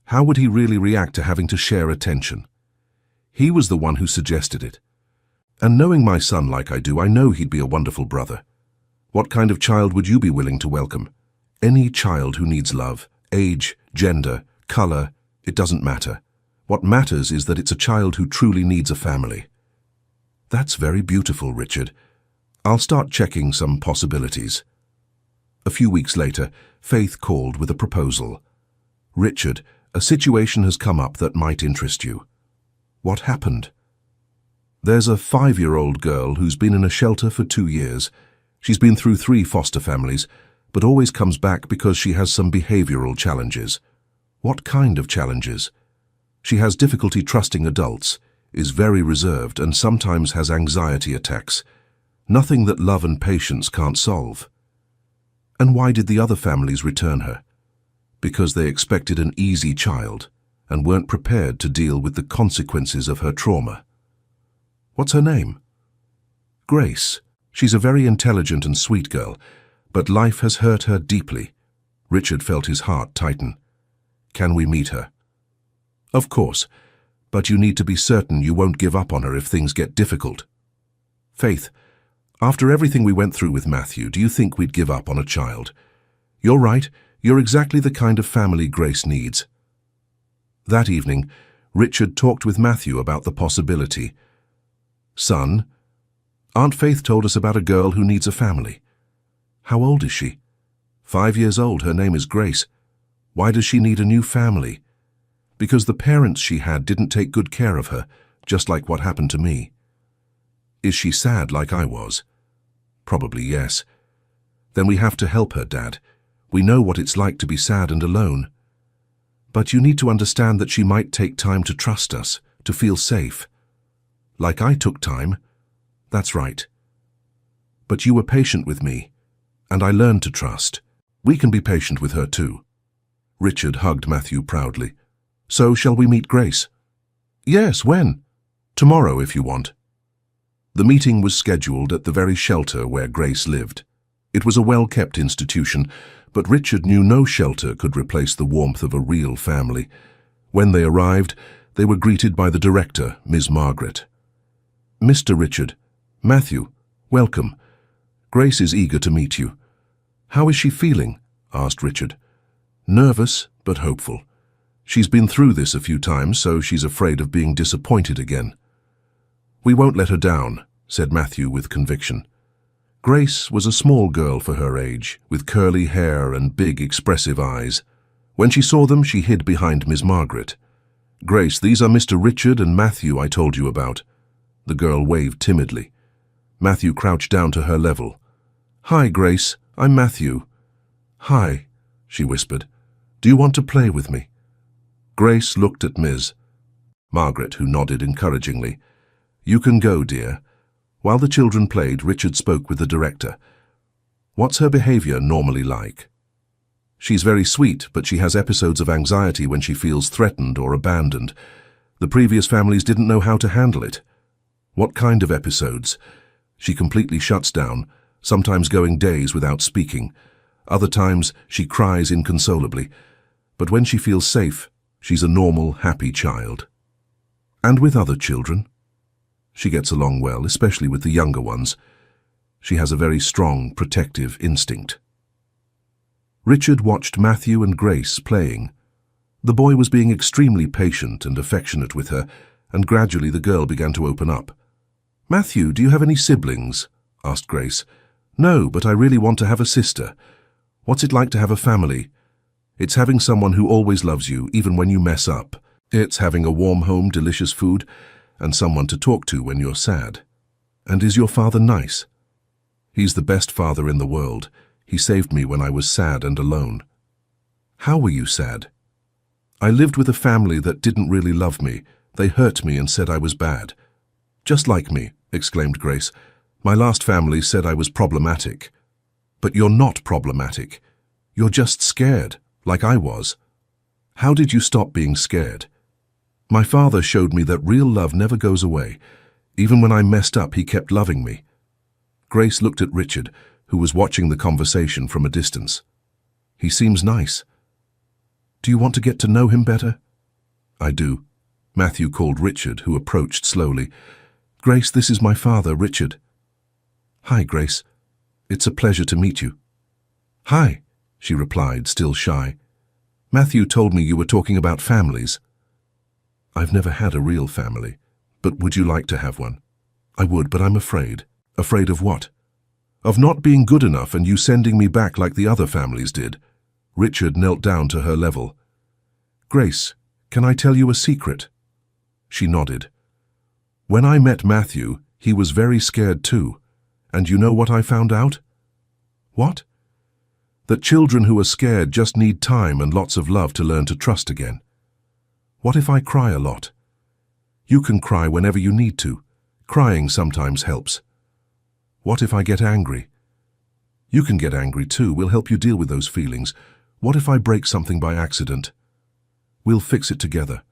How would he really react to having to share attention? He was the one who suggested it. And knowing my son like I do, I know he'd be a wonderful brother. What kind of child would you be willing to welcome? Any child who needs love, age, gender, color, it doesn't matter. What matters is that it's a child who truly needs a family. That's very beautiful, Richard. I'll start checking some possibilities. A few weeks later, Faith called with a proposal. Richard, a situation has come up that might interest you. What happened? There's a 5-year-old girl who's been in a shelter for 2 years. She's been through 3 foster families, but always comes back because she has some behavioral challenges. What kind of challenges? She has difficulty trusting adults, is very reserved, and sometimes has anxiety attacks. Nothing that love and patience can't solve. And why did the other families return her? Because they expected an easy child and weren't prepared to deal with the consequences of her trauma. What's her name? Grace. She's a very intelligent and sweet girl, but life has hurt her deeply. Richard felt his heart tighten. Can we meet her? Of course, but you need to be certain you won't give up on her if things get difficult. Faith, after everything we went through with Matthew, do you think we'd give up on a child? You're right, you're exactly the kind of family Grace needs. That evening, Richard talked with Matthew about the possibility. Son, Aunt Faith told us about a girl who needs a family. How old is she? 5 years old, her name is Grace. Why does she need a new family? Because the parents she had didn't take good care of her, just like what happened to me. Is she sad like I was? Probably yes. Then we have to help her, Dad. We know what it's like to be sad and alone. But you need to understand that she might take time to trust us, to feel safe. Like I took time. That's right. But you were patient with me, and I learned to trust. We can be patient with her too. Richard hugged Matthew proudly. So shall we meet Grace? Yes, when? Tomorrow, if you want. The meeting was scheduled at the very shelter where Grace lived. It was a well-kept institution, but Richard knew no shelter could replace the warmth of a real family. When they arrived, they were greeted by the director, Ms. Margaret. Mr. Richard, Matthew, welcome. Grace is eager to meet you. How is she feeling? Asked Richard. Nervous, but hopeful. She's been through this a few times, so she's afraid of being disappointed again. We won't let her down, said Matthew with conviction. Grace was a small girl for her age, with curly hair and big, expressive eyes. When she saw them, she hid behind Miss Margaret. Grace, these are Mr. Richard and Matthew I told you about. The girl waved timidly. Matthew crouched down to her level. Hi, Grace, I'm Matthew. Hi, she whispered. Do you want to play with me? Grace looked at Ms. Margaret, who nodded encouragingly. You can go, dear. While the children played, Richard spoke with the director. What's her behavior normally like? She's very sweet, but she has episodes of anxiety when she feels threatened or abandoned. The previous families didn't know how to handle it. What kind of episodes? She completely shuts down, sometimes going days without speaking. Other times, she cries inconsolably. But when she feels safe, she's a normal, happy child. And with other children? She gets along well, especially with the younger ones. She has a very strong, protective instinct. Richard watched Matthew and Grace playing. The boy was being extremely patient and affectionate with her, and gradually the girl began to open up. Matthew, do you have any siblings? Asked Grace. No, but I really want to have a sister. What's it like to have a family? It's having someone who always loves you, even when you mess up. It's having a warm home, delicious food, and someone to talk to when you're sad. And is your father nice? He's the best father in the world. He saved me when I was sad and alone. How were you sad? I lived with a family that didn't really love me. They hurt me and said I was bad. Just like me, exclaimed Grace. My last family said I was problematic. But you're not problematic. You're just scared, like I was. How did you stop being scared? My father showed me that real love never goes away. Even when I messed up, he kept loving me. Grace looked at Richard, who was watching the conversation from a distance. He seems nice. Do you want to get to know him better? I do. Matthew called Richard, who approached slowly. Grace, this is my father, Richard. Hi, Grace. It's a pleasure to meet you. Hi, she replied, still shy. Matthew told me you were talking about families. I've never had a real family, but would you like to have one? I would, but I'm afraid. Afraid of what? Of not being good enough and you sending me back like the other families did. Richard knelt down to her level. Grace, can I tell you a secret? She nodded. When I met Matthew, he was very scared too. And you know what I found out? What? That children who are scared just need time and lots of love to learn to trust again. What if I cry a lot? You can cry whenever you need to. Crying sometimes helps. What if I get angry? You can get angry too. We'll help you deal with those feelings. What if I break something by accident? We'll fix it together.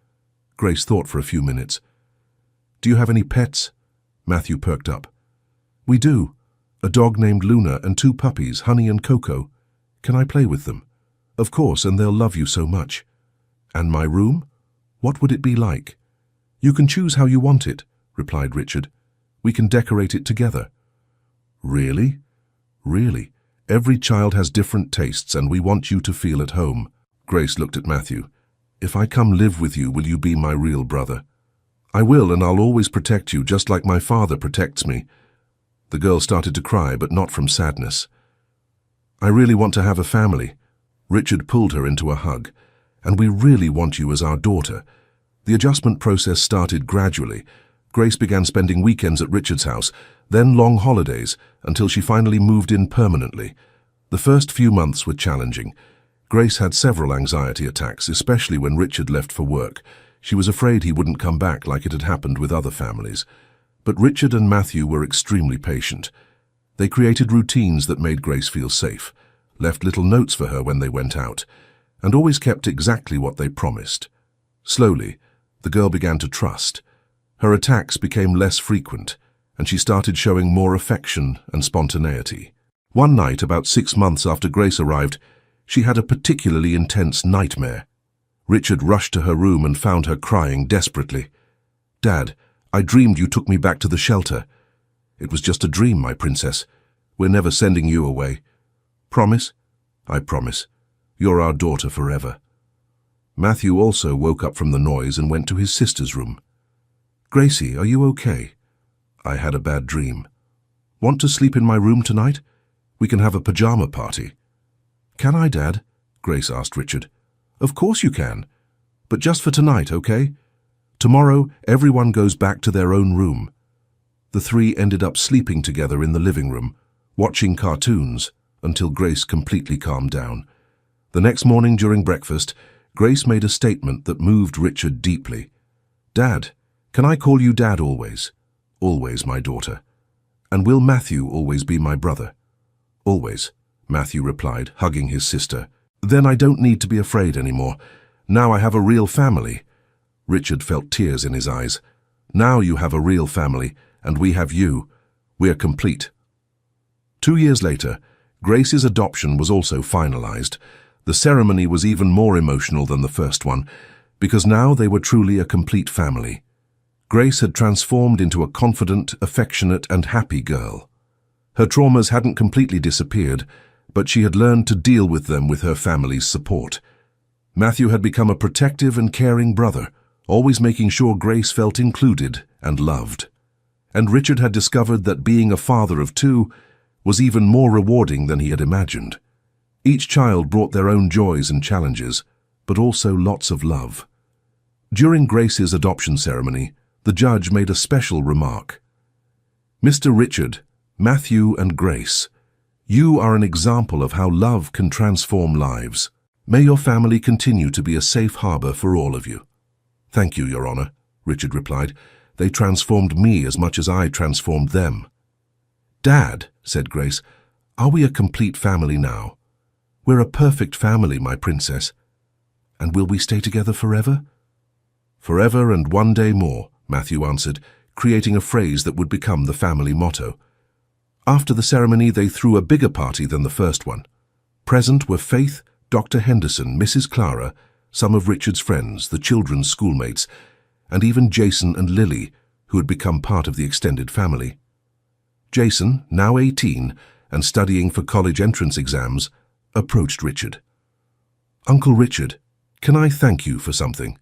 Grace thought for a few minutes. Do you have any pets? Matthew perked up. We do. A dog named Luna and 2 puppies, Honey and Coco. Can I play with them? Of course, and they'll love you so much. And my room? What would it be like? You can choose how you want it, replied Richard. We can decorate it together. Really? Really? Every child has different tastes and we want you to feel at home. Grace looked at Matthew. If I come live with you, will you be my real brother? I will, and I'll always protect you, just like my father protects me. The girl started to cry, but not from sadness. I really want to have a family. Richard pulled her into a hug. And we really want you as our daughter. The adjustment process started gradually. Grace began spending weekends at Richard's house, then long holidays, until she finally moved in permanently. The first few months were challenging. Grace had several anxiety attacks, especially when Richard left for work. She was afraid he wouldn't come back like it had happened with other families. But Richard and Matthew were extremely patient. They created routines that made Grace feel safe, left little notes for her when they went out, and always kept exactly what they promised. Slowly, the girl began to trust. Her attacks became less frequent, and she started showing more affection and spontaneity. One night, about 6 months after Grace arrived, she had a particularly intense nightmare. Richard rushed to her room and found her crying desperately. Dad, I dreamed you took me back to the shelter. It was just a dream, my princess. We're never sending you away. Promise? I promise. You're our daughter forever. Matthew also woke up from the noise and went to his sister's room. Gracie, are you okay? I had a bad dream. Want to sleep in my room tonight? We can have a pajama party. Can I, Dad? Grace asked Richard. Of course you can. But just for tonight, okay? Tomorrow, everyone goes back to their own room. The 3 ended up sleeping together in the living room, watching cartoons, until Grace completely calmed down. The next morning during breakfast, Grace made a statement that moved Richard deeply. Dad, can I call you Dad always? Always, my daughter. And will Matthew always be my brother? Always, Matthew replied, hugging his sister. Then I don't need to be afraid anymore. Now I have a real family. Richard felt tears in his eyes. Now you have a real family, and we have you. We're complete. 2 years later, Grace's adoption was also finalized. The ceremony was even more emotional than the first one, because now they were truly a complete family. Grace had transformed into a confident, affectionate, and happy girl. Her traumas hadn't completely disappeared, but she had learned to deal with them with her family's support. Matthew had become a protective and caring brother, always making sure Grace felt included and loved. And Richard had discovered that being a father of 2 was even more rewarding than he had imagined. Each child brought their own joys and challenges, but also lots of love. During Grace's adoption ceremony, the judge made a special remark. Mr. Richard, Matthew and Grace, you are an example of how love can transform lives. May your family continue to be a safe harbor for all of you. Thank you, Your Honor, Richard replied. They transformed me as much as I transformed them. Dad, said Grace, are we a complete family now? We're a perfect family, my princess. And will we stay together forever? Forever and one day more, Matthew answered, creating a phrase that would become the family motto. After the ceremony, they threw a bigger party than the first one. Present were Faith, Dr. Henderson, Mrs. Clara, some of Richard's friends, the children's schoolmates, and even Jason and Lily, who had become part of the extended family. Jason, now 18 and studying for college entrance exams, approached Richard. Uncle Richard, can I thank you for something?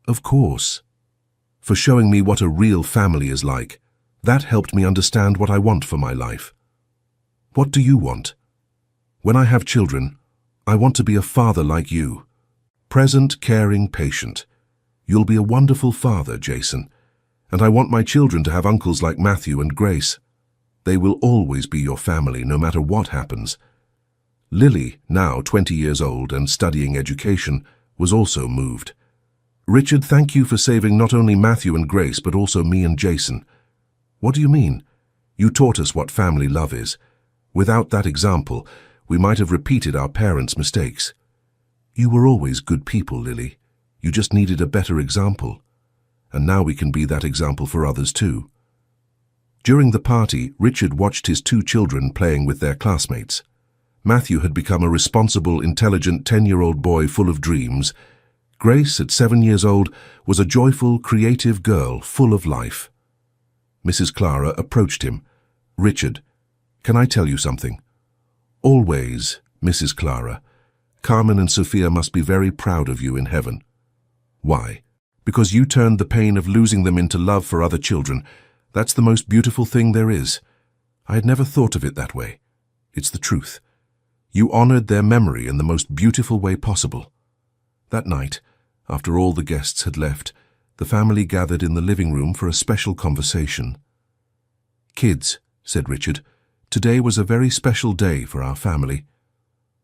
Of course. For showing me what a real family is like. That helped me understand what I want for my life. What do you want? When I have children, I want to be a father like you. Present, caring, patient. You'll be a wonderful father, Jason. And I want my children to have uncles like Matthew and Grace. They will always be your family, no matter what happens. Lily, now 20 years old and studying education, was also moved. Richard, thank you for saving not only Matthew and Grace, but also me and Jason. What do you mean? You taught us what family love is. Without that example, we might have repeated our parents' mistakes. You were always good people, Lily. You just needed a better example. And now we can be that example for others too. During the party, Richard watched his two children playing with their classmates. Matthew had become a responsible, intelligent 10-year-old boy full of dreams. Grace, at 7 years old, was a joyful, creative girl full of life. Mrs. Clara approached him. Richard, can I tell you something? Always, Mrs. Clara. Carmen and Sophia must be very proud of you in heaven. Why? Because you turned the pain of losing them into love for other children. That's the most beautiful thing there is. I had never thought of it that way. It's the truth. You honored their memory in the most beautiful way possible. That night, after all the guests had left, the family gathered in the living room for a special conversation. Kids, said Richard, today was a very special day for our family.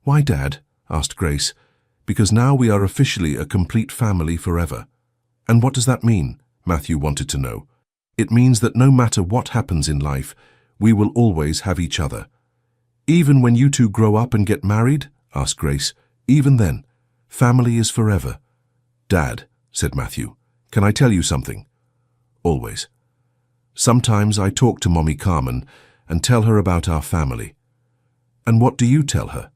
Why, Dad? Asked Grace. Because now we are officially a complete family forever. And what does that mean? Matthew wanted to know. It means that no matter what happens in life, we will always have each other. Even when you two grow up and get married? Asked Grace. Even then, family is forever. Dad, said Matthew, can I tell you something? Always. Sometimes I talk to Mommy Carmen and tell her about our family. And what do you tell her?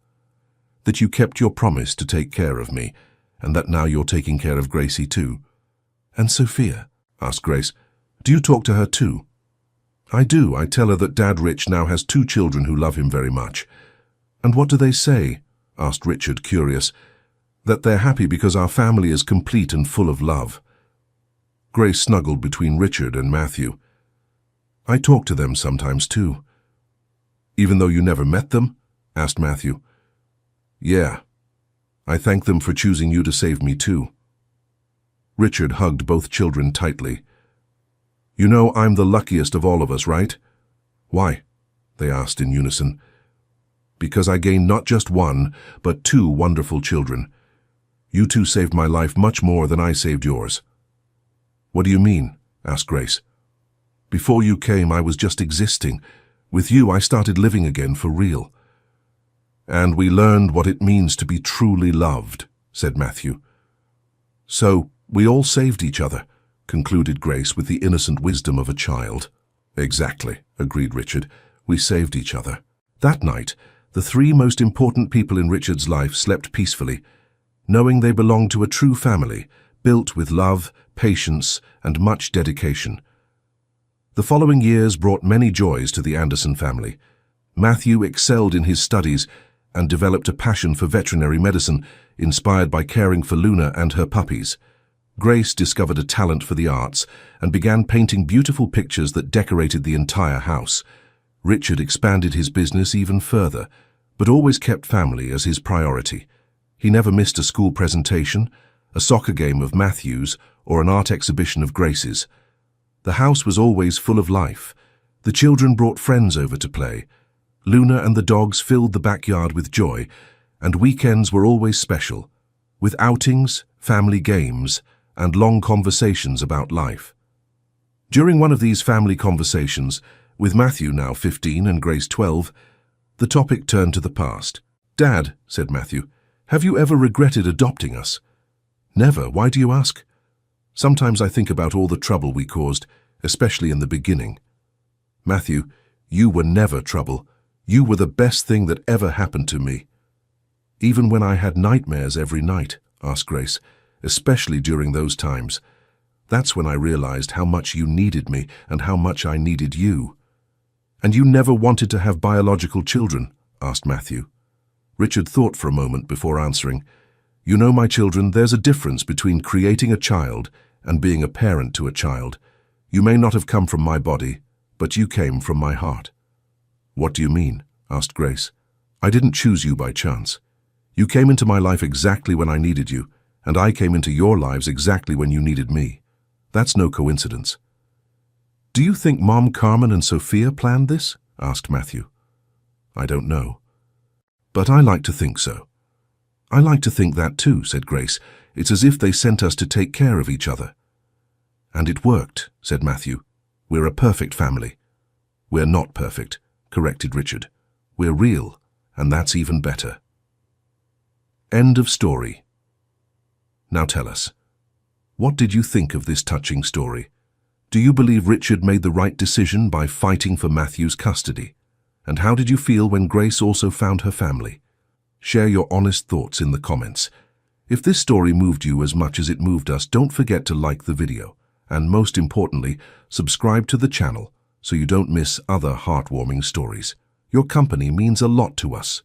That you kept your promise to take care of me, and that now you're taking care of Gracie too. And Sophia? Asked Grace. Do you talk to her too? I do. I tell her that Dad Rich now has 2 children who love him very much. And what do they say? Asked Richard, curious. That they're happy because our family is complete and full of love. Grace snuggled between Richard and Matthew. I talk to them sometimes too. Even though you never met them? Asked Matthew. Yeah. I thank them for choosing you to save me too. Richard hugged both children tightly. You know I'm the luckiest of all of us, right? Why? They asked in unison. Because I gained not just 1, but 2 wonderful children. You two saved my life much more than I saved yours. What do you mean? Asked Grace. Before you came, I was just existing. With you, I started living again for real. And we learned what it means to be truly loved, said Matthew. So, we all saved each other, concluded Grace with the innocent wisdom of a child. Exactly, agreed Richard. We saved each other. That night, the 3 most important people in Richard's life slept peacefully, knowing they belonged to a true family, built with love, patience, and much dedication. The following years brought many joys to the Anderson family. Matthew excelled in his studies and developed a passion for veterinary medicine, inspired by caring for Luna and her puppies. Grace discovered a talent for the arts and began painting beautiful pictures that decorated the entire house. Richard expanded his business even further, but always kept family as his priority. He never missed a school presentation, a soccer game of Matthew's, or an art exhibition of Grace's. The house was always full of life, The children brought friends over to play. Luna and the dogs filled the backyard with joy, and weekends were always special, with outings, family games, and long conversations about life. During one of these family conversations, with Matthew now 15 and Grace 12, the topic turned to the past. "Dad," said Matthew, "have you ever regretted adopting us?" "Never. Why do you ask?" "Sometimes I think about all the trouble we caused, especially in the beginning." "Matthew, you were never trouble. You were the best thing that ever happened to me." "Even when I had nightmares every night?" asked Grace, "especially during those times. That's when I realized how much you needed me and how much I needed you." "And you never wanted to have biological children?" asked Matthew. Richard thought for a moment before answering. "You know, my children, there's a difference between creating a child and being a parent to a child. You may not have come from my body, but you came from my heart." "What do you mean?" asked Grace. "I didn't choose you by chance. You came into my life exactly when I needed you, and I came into your lives exactly when you needed me. That's no coincidence." "Do you think Mom, Carmen, and Sophia planned this?" asked Matthew. "I don't know. But I like to think so." "I like to think that too," said Grace. "It's as if they sent us to take care of each other." "And it worked," said Matthew. "We're a perfect family." "We're not perfect," corrected Richard. "We're real, and that's even better." End of story. Now tell us, what did you think of this touching story? Do you believe Richard made the right decision by fighting for Matthew's custody? And how did you feel when Grace also found her family? Share your honest thoughts in the comments. If this story moved you as much as it moved us, don't forget to like the video. And most importantly, subscribe to the channel so you don't miss other heartwarming stories. Your company means a lot to us.